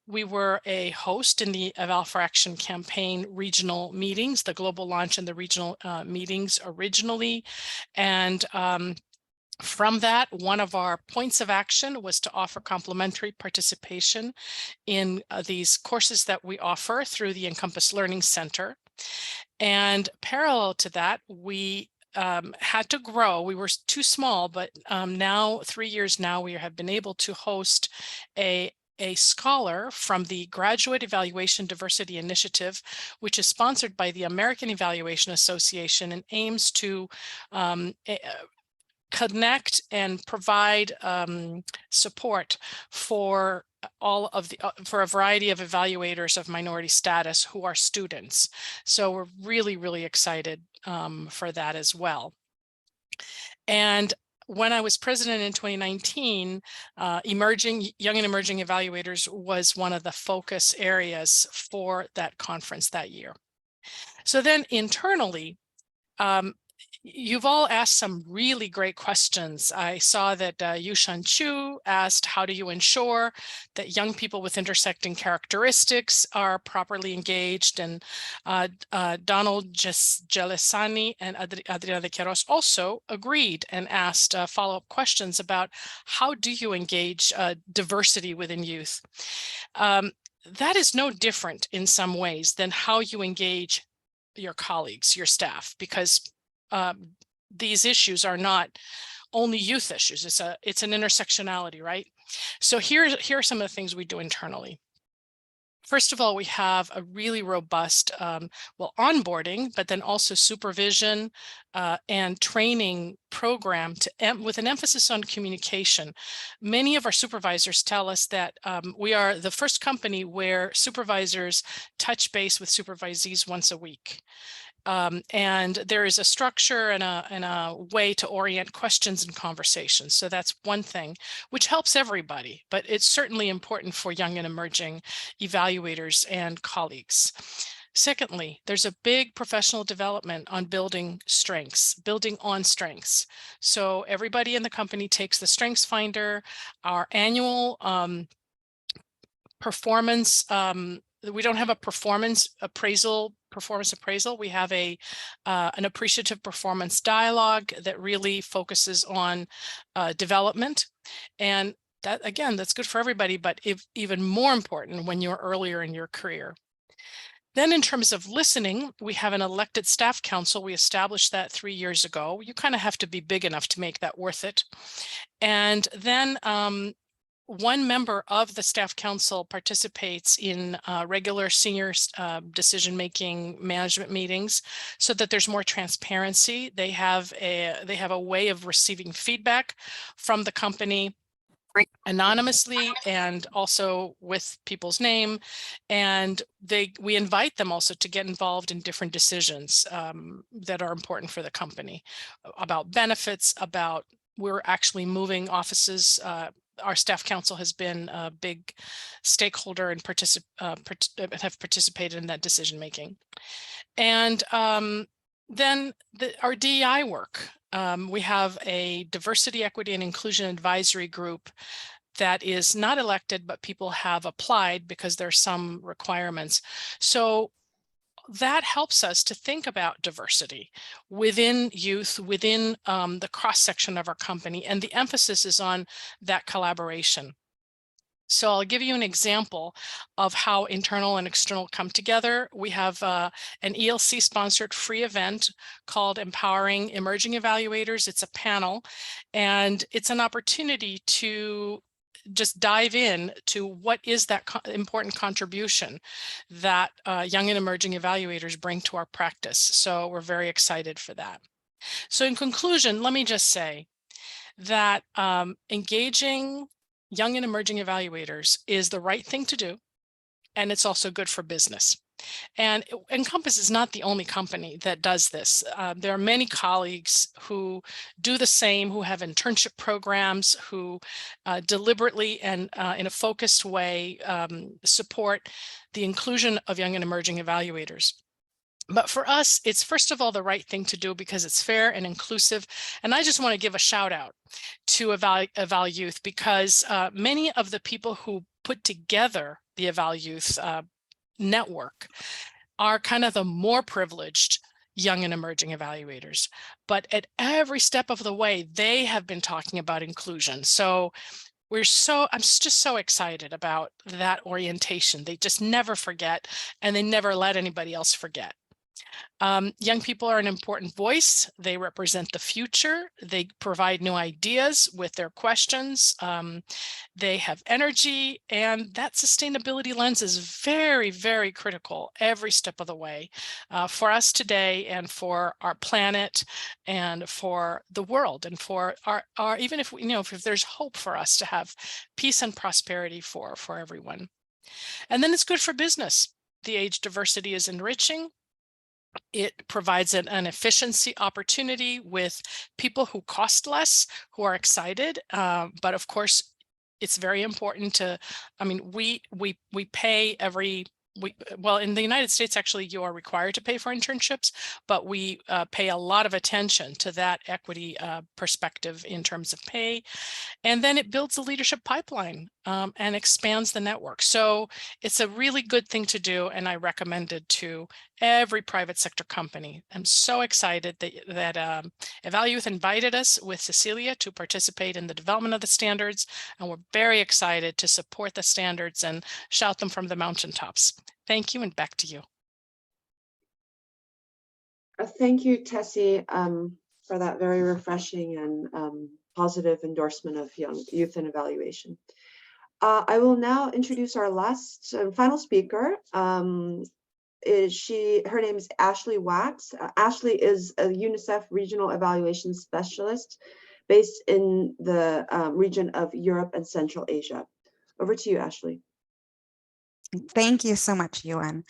Speaker 11: we were a host in the Eval for Action campaign regional meetings, the global launch and the regional meetings originally. And from that, one of our points of action was to offer complimentary participation in these courses that we offer through the Encompass Learning Center. And parallel to that, we had to grow. We were too small, but now 3 years now, we have been able to host a scholar from the Graduate Evaluation Diversity Initiative, which is sponsored by the American Evaluation Association and aims to connect and provide support for all of the for a variety of evaluators of minority status who are students. So we're really, really excited for that as well. And when I was president in 2019, young and emerging evaluators was one of the focus areas for that conference that year. So then internally, you've all asked some really great questions. I saw that Yushan Chu asked, how do you ensure that young people with intersecting characteristics are properly engaged? And Donald Gelesani and Adriana de Queiroz also agreed and asked follow-up questions about how do you engage diversity within youth? That is no different in some ways than how you engage your colleagues, your staff, because these issues are not only youth issues. It's an intersectionality, right? So here are some of the things we do internally. First of all, we have a really robust, onboarding, but then also supervision and training program with an emphasis on communication. Many of our supervisors tell us that we are the first company where supervisors touch base with supervisees once a week. And there is a structure and a way to orient questions and conversations. So that's one thing, which helps everybody, but it's certainly important for young and emerging evaluators and colleagues. Secondly, there's a big professional development on building on strengths. So everybody in the company takes the Strengths Finder, our annual performance. We don't have a performance appraisal. We have an appreciative performance dialogue that really focuses on development. And that, again, that's good for everybody, but even more important when you're earlier in your career. Then in terms of listening, we have an elected staff council. We established that 3 years ago. You kind of have to be big enough to make that worth it. And then one member of the staff council participates in regular senior decision-making management meetings so that there's more transparency. They have a way of receiving feedback from the company anonymously and also with people's name. And we invite them also to get involved in different decisions that are important for the company about benefits, about we're actually moving offices. Our staff council has been a big stakeholder and have participated in that decision making. And then our DEI work. We have a diversity, equity, and inclusion advisory group that is not elected, but people have applied because there are some requirements. So that helps us to think about diversity within youth, within the cross-section of our company, and the emphasis is on that collaboration. So I'll give you an example of how internal and external come together. We have an ELC-sponsored free event called Empowering Emerging Evaluators. It's a panel, and it's an opportunity to just dive in to what is that important contribution that young and emerging evaluators bring to our practice. So we're very excited for that. So in conclusion, let me just say that engaging young and emerging evaluators is the right thing to do, and it's also good for business. And Encompass is not the only company that does this. There are many colleagues who do the same, who have internship programs, who deliberately and in a focused way support the inclusion of young and emerging evaluators. But for us, it's first of all the right thing to do because it's fair and inclusive. And I just want to give a shout out to Eval Youth, because many of the people who put together the Eval Youth network are kind of the more privileged young and emerging evaluators. But at every step of the way, they have been talking about inclusion. So I'm just so excited about that orientation. They just never forget, and they never let anybody else forget. Young people are an important voice. They represent the future. They provide new ideas with their questions. They have energy, and that sustainability lens is very, very critical every step of the way for us today and for our planet and for the world and for our even if we, if there's hope for us to have peace and prosperity for everyone. And then it's good for business. The age diversity is enriching. It provides an efficiency opportunity with people who cost less, who are excited. But of course, it's very important to, we pay well, in the United States, actually, you are required to pay for internships, but we pay a lot of attention to that equity perspective in terms of pay. And then it builds a leadership pipeline and expands the network. So it's a really good thing to do, and I recommend it to every private sector company. I'm so excited that Eval Youth invited us with Cecilia to participate in the development of the standards, and we're very excited to support the standards and shout them from the mountaintops. Thank you, and back to you.
Speaker 1: Thank you, Tessie, for that very refreshing and positive endorsement of youth and evaluation. I will now introduce our last and final speaker. Her name is Ashley Wax. Ashley is a UNICEF Regional Evaluation Specialist based in the region of Europe and Central Asia. Over to you, Ashley.
Speaker 12: Thank you so much, Yuan.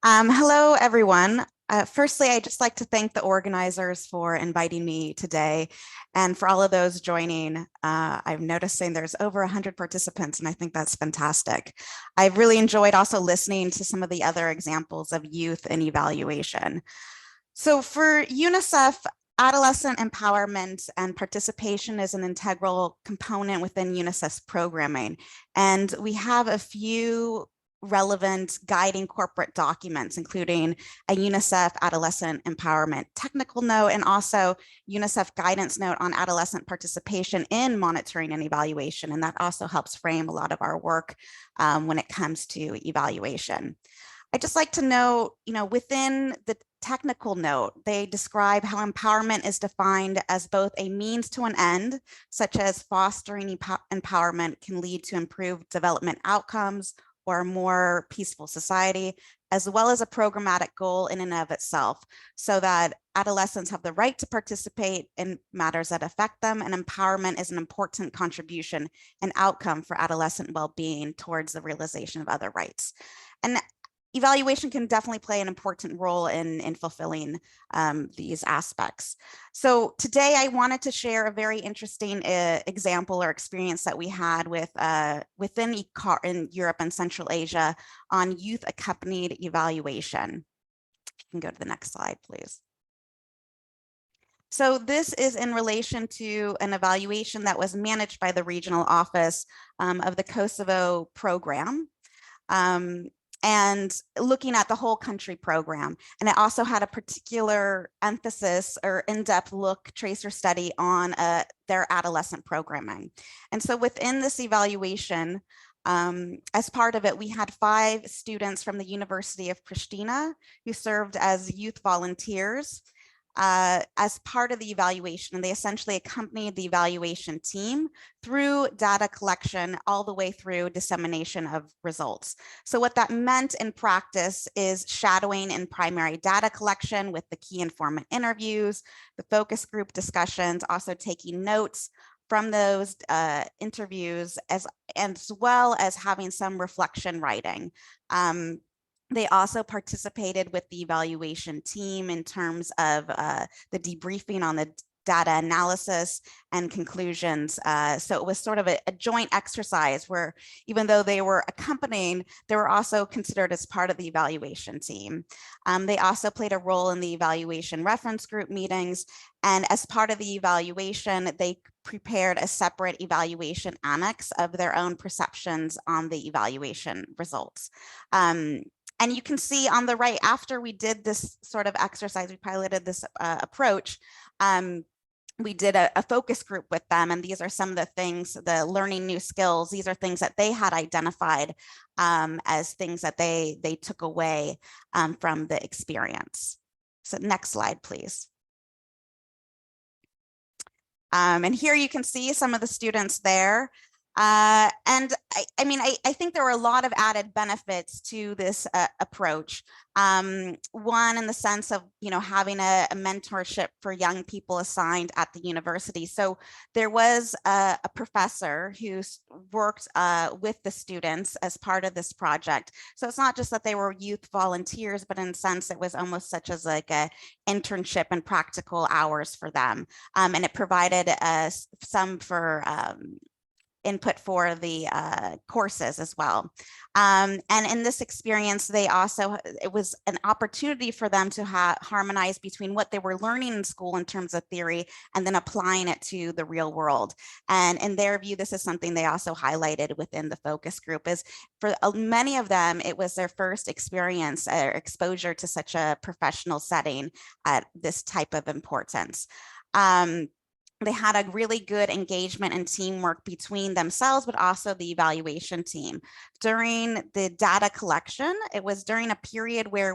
Speaker 12: Hello, everyone. Firstly, I'd just like to thank the organizers for inviting me today, and for all of those joining. I'm noticing there's over 100 participants, and I think that's fantastic. I've really enjoyed also listening to some of the other examples of youth and evaluation. So for UNICEF, adolescent empowerment and participation is an integral component within UNICEF's programming, and we have a few relevant guiding corporate documents, including a UNICEF Adolescent Empowerment Technical Note and also UNICEF Guidance Note on Adolescent Participation in Monitoring and Evaluation. And that also helps frame a lot of our work when it comes to evaluation. I'd just like to note, within the technical note, they describe how empowerment is defined as both a means to an end, such as fostering empowerment can lead to improved development outcomes or a more peaceful society, as well as a programmatic goal in and of itself, so that adolescents have the right to participate in matters that affect them, and empowerment is an important contribution and outcome for adolescent well-being towards the realization of other rights. And evaluation can definitely play an important role in fulfilling these aspects. So today I wanted to share a very interesting example or experience that we had with within in Europe and Central Asia on youth accompanied evaluation. You can go to the next slide, please. So this is in relation to an evaluation that was managed by the regional office of the Kosovo program. and looking at the whole country program. And it also had a particular emphasis or in-depth look, tracer study on their adolescent programming. And so within this evaluation, as part of it, we had 5 students from the University of Pristina who served as youth volunteers as part of the evaluation, and they essentially accompanied the evaluation team through data collection all the way through dissemination of results. So what that meant in practice is shadowing in primary data collection with the key informant interviews, the focus group discussions, also taking notes from those interviews, as well as having some reflection writing. They also participated with the evaluation team in terms of the debriefing on the data analysis and conclusions. So it was sort of a joint exercise where even though they were accompanying, they were also considered as part of the evaluation team. They also played a role in the evaluation reference group meetings. And as part of the evaluation, they prepared a separate evaluation annex of their own perceptions on the evaluation results. And you can see on the right, after we did this sort of exercise, we piloted this approach, we did a focus group with them. And these are some of the things, the learning new skills. These are things that they had identified as things that they took away from the experience. So next slide, please. And here you can see some of the students there. And I mean, I think there were a lot of added benefits to this approach. One, in the sense of, you know, having a mentorship for young people assigned at the university. So there was a professor who worked with the students as part of this project. So it's not just that they were youth volunteers, but in a sense, it was almost such as like a internship and practical hours for them. And it provided some for input for the courses as well. And in this experience, they also, it was an opportunity for them to harmonize between what they were learning in school in terms of theory and then applying it to the real world. And in their view, this is something they also highlighted within the focus group, is for many of them, it was their first experience or exposure to such a professional setting at this type of importance. They had a really good engagement and teamwork between themselves, but also the evaluation team. During the data collection, it was during a period where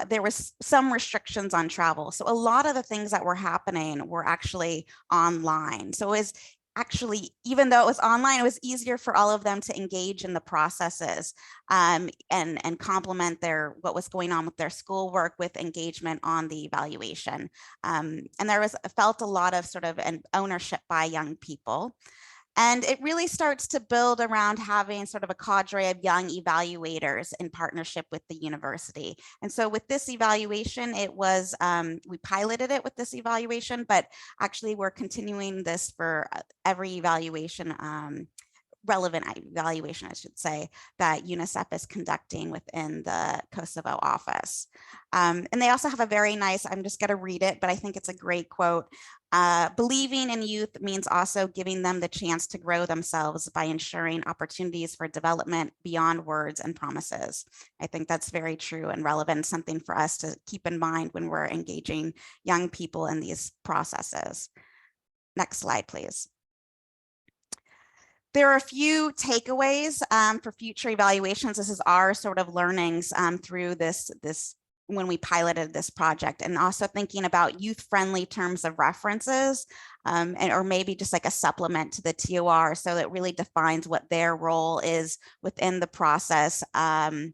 Speaker 12: there was some restrictions on travel. So a lot of the things that were happening were actually online. So it was actually, even though it was online, it was easier for all of them to engage in the processes and complement what was going on with their schoolwork with engagement on the evaluation. And there felt a lot of sort of an ownership by young people. And it really starts to build around having sort of a cadre of young evaluators in partnership with the university. And so with this evaluation, it was, we piloted it with this evaluation, but actually we're continuing this for every evaluation, relevant evaluation, I should say, that UNICEF is conducting within the Kosovo office. And they also have a very nice, I'm just going to read it, but I think it's a great quote. Believing in youth means also giving them the chance to grow themselves by ensuring opportunities for development beyond words and promises. I think that's very true and relevant, something for us to keep in mind when we're engaging young people in these processes. Next slide, please. There are a few takeaways for future evaluations. This is our sort of learnings through this when we piloted this project, and also thinking about youth-friendly terms of references, or maybe just like a supplement to the TOR, so that really defines what their role is within the process and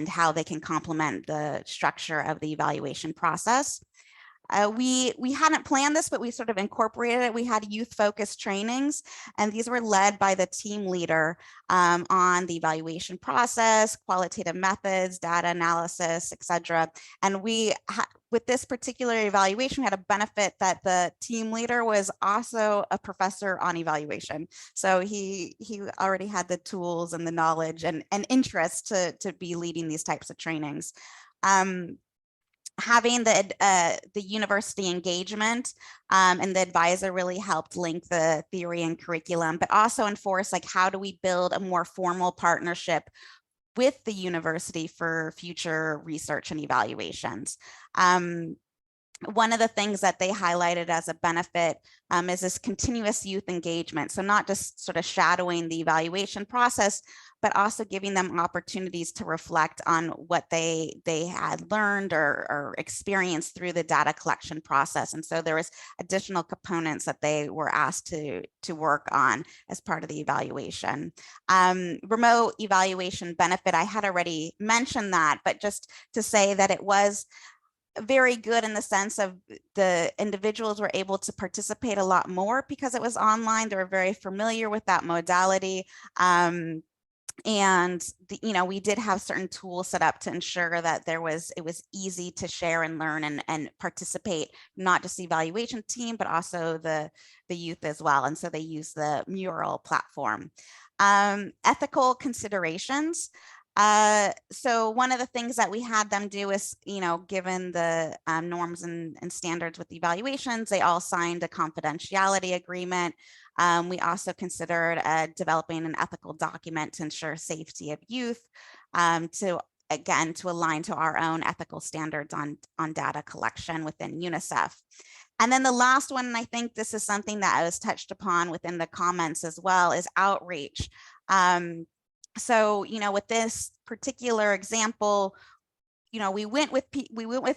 Speaker 12: how they can complement the structure of the evaluation process. We hadn't planned this, but we sort of incorporated it. We had youth-focused trainings, and these were led by the team leader on the evaluation process, qualitative methods, data analysis, etc. And with this particular evaluation, we had a benefit that the team leader was also a professor on evaluation. So he already had the tools and the knowledge and interest to be leading these types of trainings. Having the university engagement and the advisor really helped link the theory and curriculum, but also enforce, like, how do we build a more formal partnership with the university for future research and evaluations. One of the things that they highlighted as a benefit is this continuous youth engagement. So not just sort of shadowing the evaluation process, but also giving them opportunities to reflect on what they had learned or experienced through the data collection process. And so there was additional components that they were asked to work on as part of the evaluation. Remote evaluation benefit, I had already mentioned that, but just to say that it was very good in the sense of the individuals were able to participate a lot more because it was online. They were very familiar with that modality. And we did have certain tools set up to ensure that it was easy to share and learn and participate, not just the evaluation team, but also the youth as well. And so they use the Mural platform. Ethical considerations. So one of the things that we had them do is, given the norms and standards with the evaluations, they all signed a confidentiality agreement. We also considered developing an ethical document to ensure safety of youth, to align to our own ethical standards on data collection within UNICEF. And then the last one, and I think this is something that was touched upon within the comments as well, is outreach. So, with this particular example, we went with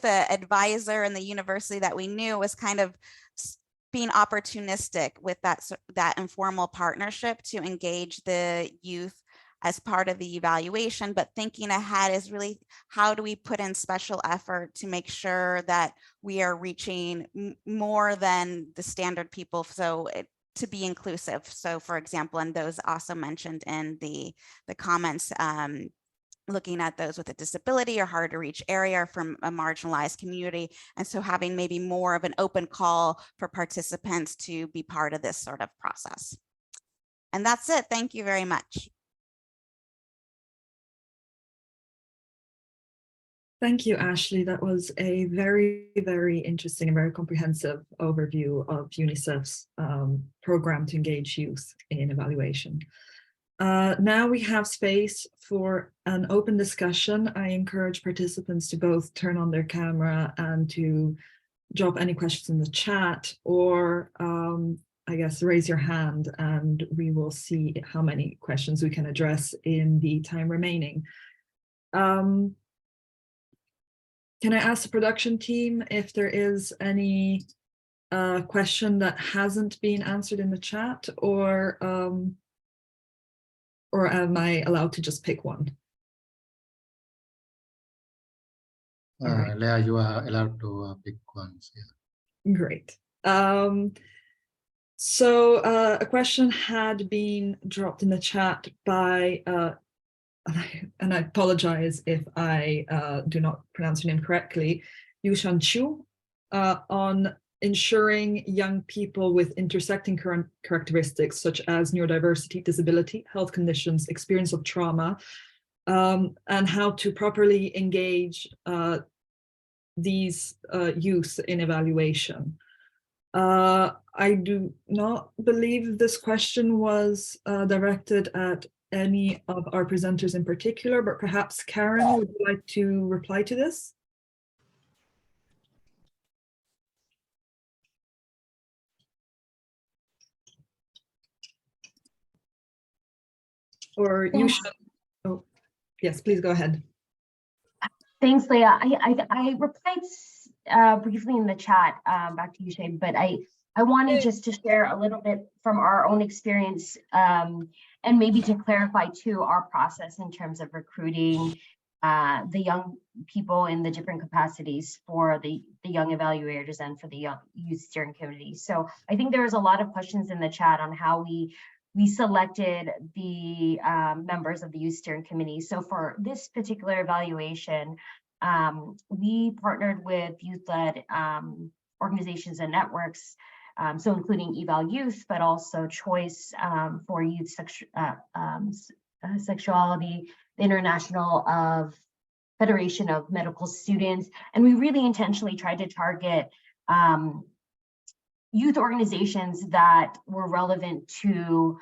Speaker 12: an advisor in the university that we knew was kind of being opportunistic with that informal partnership to engage the youth as part of the evaluation, but thinking ahead is really how do we put in special effort to make sure that we are reaching more than the standard people, to be inclusive. So for example, and those also mentioned in the comments, looking at those with a disability or hard to reach area from a marginalized community. And so having maybe more of an open call for participants to be part of this sort of process. And that's it. Thank you very much.
Speaker 3: Thank you, Ashley. That was a very, very interesting and very comprehensive overview of UNICEF's program to engage youth in evaluation. Now we have space for an open discussion. I encourage participants to both turn on their camera and to drop any questions in the chat, or I guess raise your hand and we will see how many questions we can address in the time remaining. Can I ask the production team if there is any question that hasn't been answered in the chat, or am I allowed to just pick one? Right.
Speaker 8: Leah, you are allowed to pick ones. Yeah.
Speaker 3: Great. So a question had been dropped in the chat by and I apologize if I do not pronounce your name correctly, Yushan Chu, on ensuring young people with intersecting current characteristics such as neurodiversity, disability, health conditions, experience of trauma, and how to properly engage these youth in evaluation. I do not believe this question was directed at any of our presenters in particular, but perhaps Karen, would you like to reply to this? Or you should, oh, yes, please go ahead.
Speaker 7: Thanks, Leah. I replied briefly in the chat back to you, Shane, but I wanted just to share a little bit from our own experience and maybe to clarify too our process in terms of recruiting the young people in the different capacities for the young evaluators and for the young youth steering committee. So I think there was a lot of questions in the chat on how we selected the members of the youth steering committee. So for this particular evaluation, we partnered with youth-led organizations and networks, so including Eval Youth, but also Choice for Youth Sexuality, the International Federation of Medical Students. And we really intentionally tried to target youth organizations that were relevant to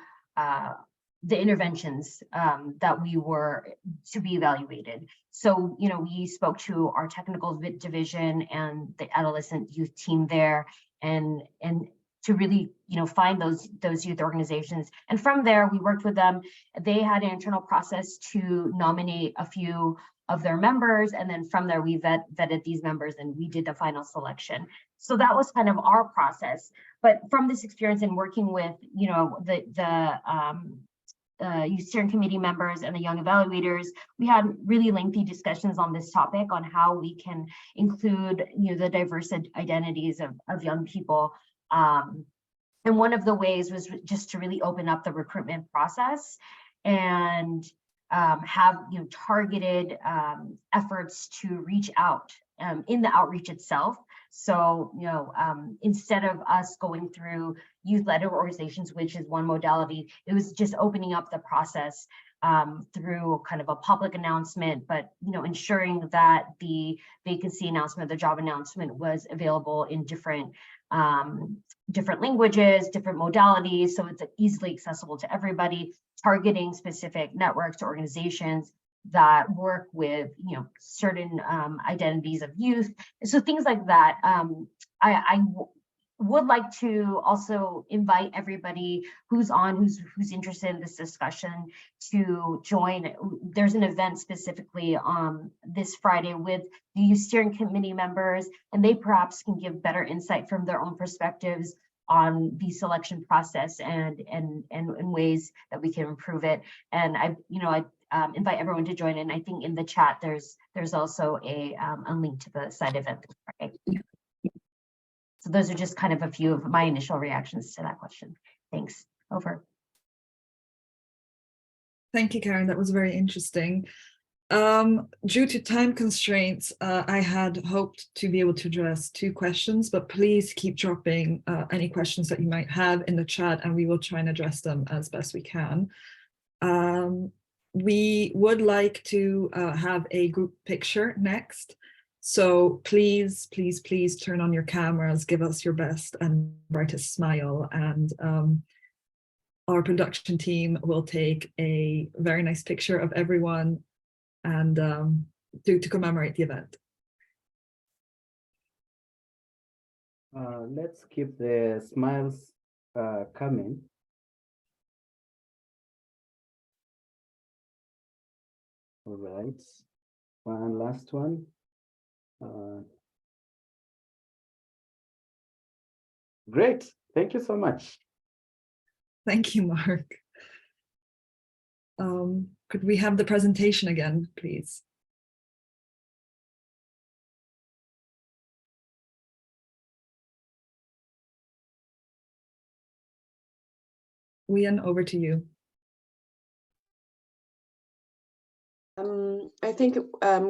Speaker 7: the interventions that we were to be evaluated. So, you know, we spoke to our technical division and the adolescent youth team there, and to really, you know, find those youth organizations. And from there, we worked with them. They had an internal process to nominate a few of their members, and then from there we vetted these members and we did the final selection. So that was kind of our process. But from this experience in working with, you know, the Youth Steering Committee members and the young evaluators, we had really lengthy discussions on this topic, on how we can include, you know, the diverse identities of young people. And one of the ways was just to really open up the recruitment process and have, you know, targeted efforts to reach out in the outreach itself. So, you know, instead of us going through youth-led organizations, which is one modality, it was just opening up the process through kind of a public announcement, but, you know, ensuring that the vacancy announcement, the job announcement was available in different languages, different modalities, so it's easily accessible to everybody, targeting specific networks, organizations that work with, you know, certain identities of youth. So things like that. I would like to also invite everybody who's interested in this discussion to join. There's an event specifically this Friday with the Youth Steering Committee members, and they perhaps can give better insight from their own perspectives on the selection process and ways that we can improve it. And I invite everyone to join in. I think in the chat there's also a link to the side event this Friday. So those are just kind of a few of my initial reactions to that question. Thanks. Over.
Speaker 3: Thank you, Karen. That was very interesting. Due to time constraints, I had hoped to be able to address 2 questions, but please keep dropping any questions that you might have in the chat, and we will try and address them as best we can. We would like to have a group picture next. So please, please, please turn on your cameras, give us your best and brightest smile, and our production team will take a very nice picture of everyone and to commemorate the event.
Speaker 6: Let's keep the smiles coming. All right, one last one. Great, thank you so much.
Speaker 3: Thank you, Mark. Could we have the presentation again, please? Wian, over to you.
Speaker 1: I think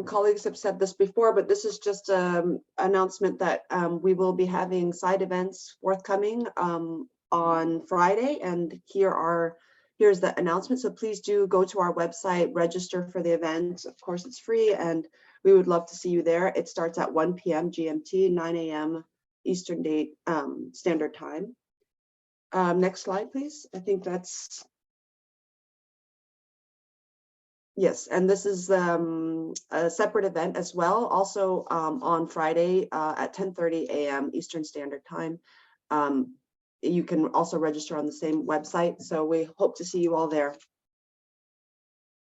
Speaker 1: colleagues have said this before, but this is just an announcement that we will be having side events forthcoming on Friday, and here's the announcement. So please do go to our website, register for the event. Of course, it's free, and we would love to see you there. It starts at 1 p.m. GMT, 9 a.m. Eastern Standard Time. Next slide, please. I think that's. Yes, and this is a separate event as well, also on Friday at 10:30 a.m. Eastern Standard Time. You can also register on the same website, so we hope to see you all there.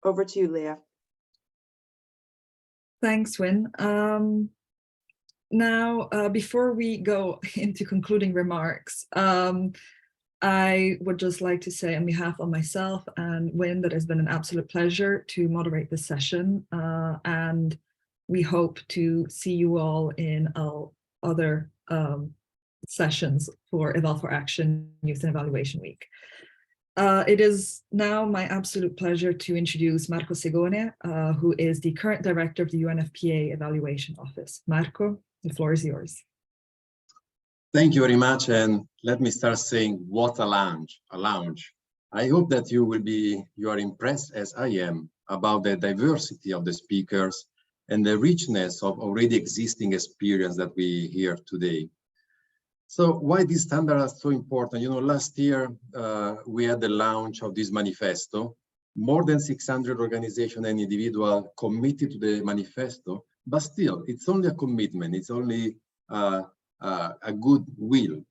Speaker 1: Over to you, Leah.
Speaker 3: Thanks, Win. Now, before we go into concluding remarks, I would just like to say on behalf of myself and Win that it's been an absolute pleasure to moderate this session, and we hope to see you all in other sessions for Eval for Action Youth and Evaluation Week. It is now my absolute pleasure to introduce Marco Segone, who is the current director of the UNFPA Evaluation Office. Marco, the floor is yours.
Speaker 13: Thank you very much, and let me start saying what a lounge. I hope that you are impressed as I am about the diversity of the speakers and the richness of already existing experience that we hear today. So why these standards are so important? You know, last year we had the launch of this manifesto. More than 600 organizations and individuals committed to the manifesto, but still, it's only a commitment. It's only a good will.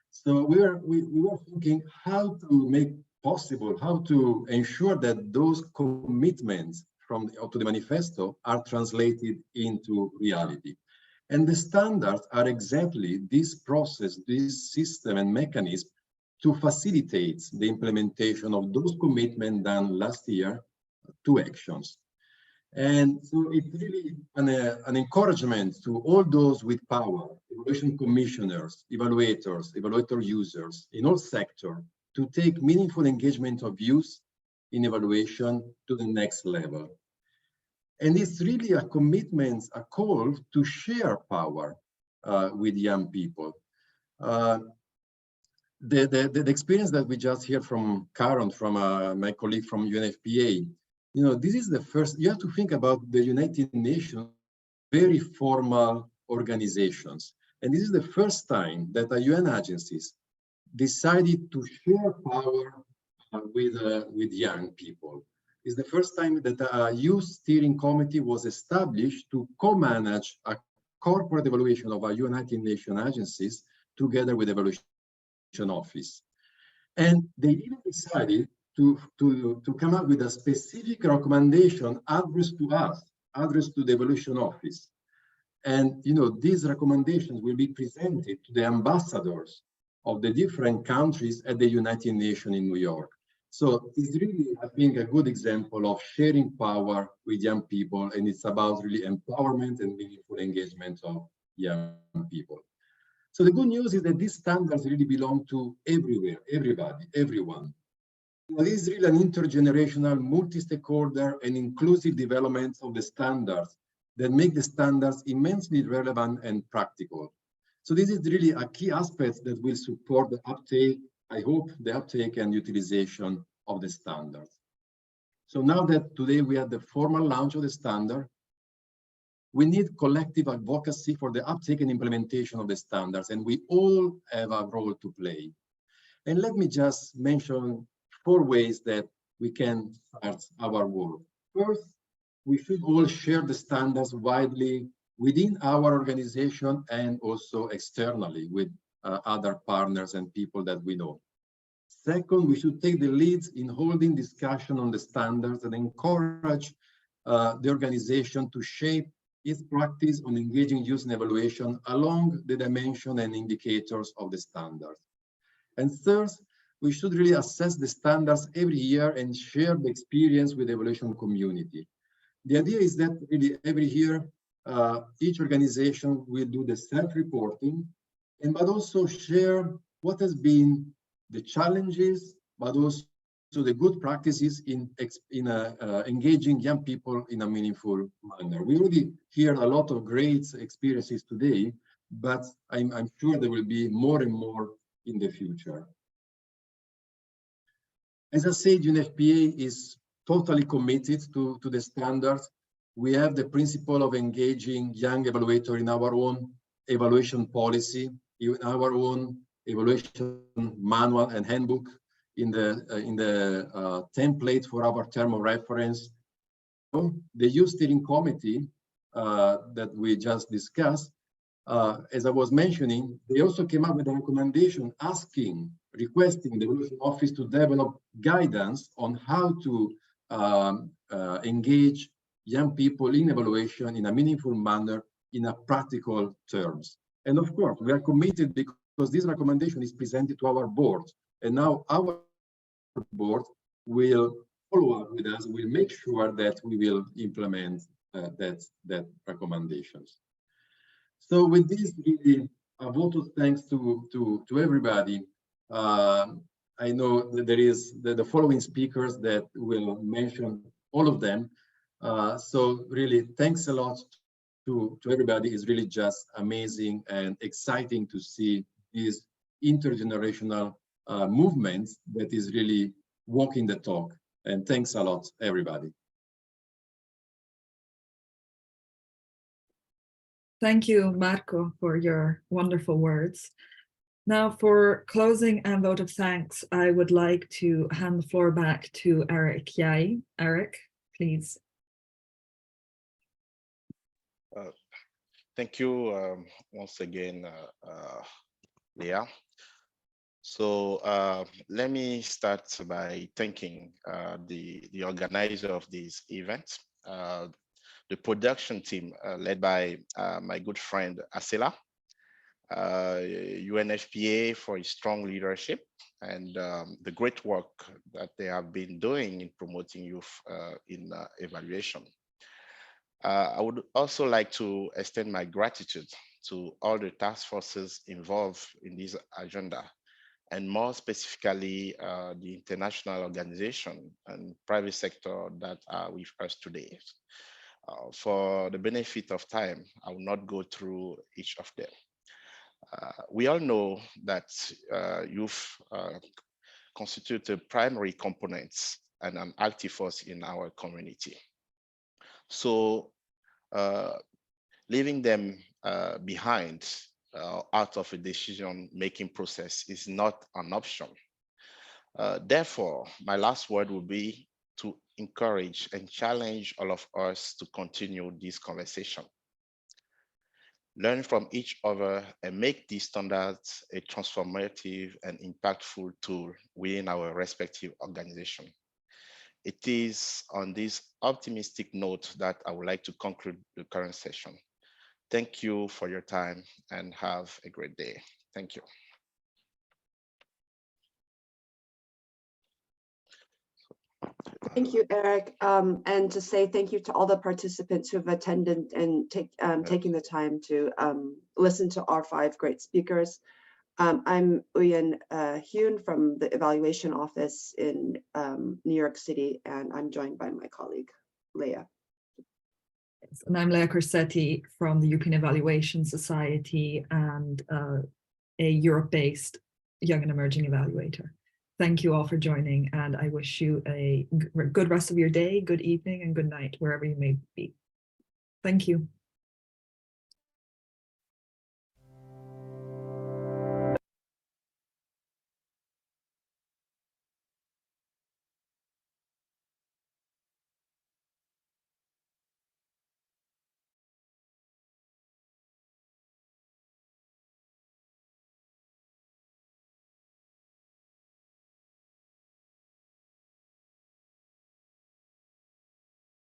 Speaker 13: So we were thinking how to make possible, how to ensure that those commitments to the manifesto are translated into reality. And the standards are exactly this process, this system and mechanism to facilitate the implementation of those commitments done last year to actions. And so it's really an encouragement to all those with power, evaluation commissioners, evaluators, evaluator users in all sectors to take meaningful engagement of youth in evaluation to the next level. And it's really a commitment, a call to share power with young people. The experience that we just heard from Karen, from my colleague from UNFPA, you know, this is the first, you have to think about the United Nations, very formal organizations. And this is the first time that the UN agencies decided to share power with young people. It's the first time that a youth steering committee was established to co-manage a corporate evaluation of a United Nations agencies together with the evaluation office. And they even decided to come up with a specific recommendation addressed to us, addressed to the evaluation office. And you know, these recommendations will be presented to the ambassadors of the different countries at the United Nations in New York. So it's really, I think, a good example of sharing power with young people, and it's about really empowerment and meaningful engagement of young people. So the good news is that these standards really belong to everywhere, everybody, everyone. Now, this is really an intergenerational, multi-stakeholder and inclusive development of the standards that make the standards immensely relevant and practical. So this is really a key aspect that will support the uptake, I hope, the uptake and utilization of the standards. So now that today we have the formal launch of the standard, we need collective advocacy for the uptake and implementation of the standards, and we all have a role to play. And let me just mention 4 ways that we can start our work. First, we should all share the standards widely within our organization and also externally with other partners and people that we know. Second, we should take the lead in holding discussion on the standards and encourage the organization to shape its practice on engaging youth in evaluation along the dimension and indicators of the standards. And third, we should really assess the standards every year and share the experience with the evaluation community. The idea is that really every year, each organization will do the self-reporting, but also share what has been the challenges, but also the good practices in engaging young people in a meaningful manner. We already hear a lot of great experiences today, but I'm sure there will be more and more in the future. As I said, UNFPA is totally committed to the standards. We have the principle of engaging young evaluators in our own evaluation policy, in our own evaluation manual and handbook, in the template for our term of reference. The youth steering committee that we just discussed, as I was mentioning, they also came up with a recommendation requesting the evaluation office to develop guidance on how to engage young people in evaluation in a meaningful manner in a practical terms. And of course, we are committed because this recommendation is presented to our board. And now our board will follow up with us, will make sure that we will implement that recommendations. So with this, really, a vote of thanks to everybody. I know that there is the following speakers that will mention all of them. So really, thanks a lot to everybody. It's really just amazing and exciting to see these intergenerational movements that is really walking the talk. And thanks a lot, everybody.
Speaker 3: Thank you, Marco, for your wonderful words. Now for closing and vote of thanks, I would like to hand the floor back to Eric Yai. Eric, please.
Speaker 9: Thank you once again, Leah. So let me start by thanking the organizer of this event, the production team led by my good friend Asela, UNFPA for its strong leadership and the great work that they have been doing in promoting youth in evaluation. I would also like to extend my gratitude to all the task forces involved in this agenda, and more specifically, the international organization and private sector that are with us today. For the benefit of time, I will not go through each of them. We all know that youth constitute the primary components and an active force in our community. So leaving them behind out of a decision-making process is not an option. Therefore, my last word will be to encourage and challenge all of us to continue this conversation. Learn from each other and make these standards a transformative and impactful tool within our respective organization. It is on this optimistic note that I would like to conclude the current session. Thank you for your time and have a great day. Thank you.
Speaker 1: Thank you, Eric. And to say thank you to all the participants who have attended and taking the time to listen to our 5 great speakers. I'm Uyen Hyun from the Evaluation Office in New York City, and I'm joined by my colleague, Leah.
Speaker 3: And I'm Leah Corsetti from the European Evaluation Society and a Europe-based young and emerging evaluator. Thank you all for joining, and I wish you a good rest of your day, good evening, and good night, wherever you may be. Thank you.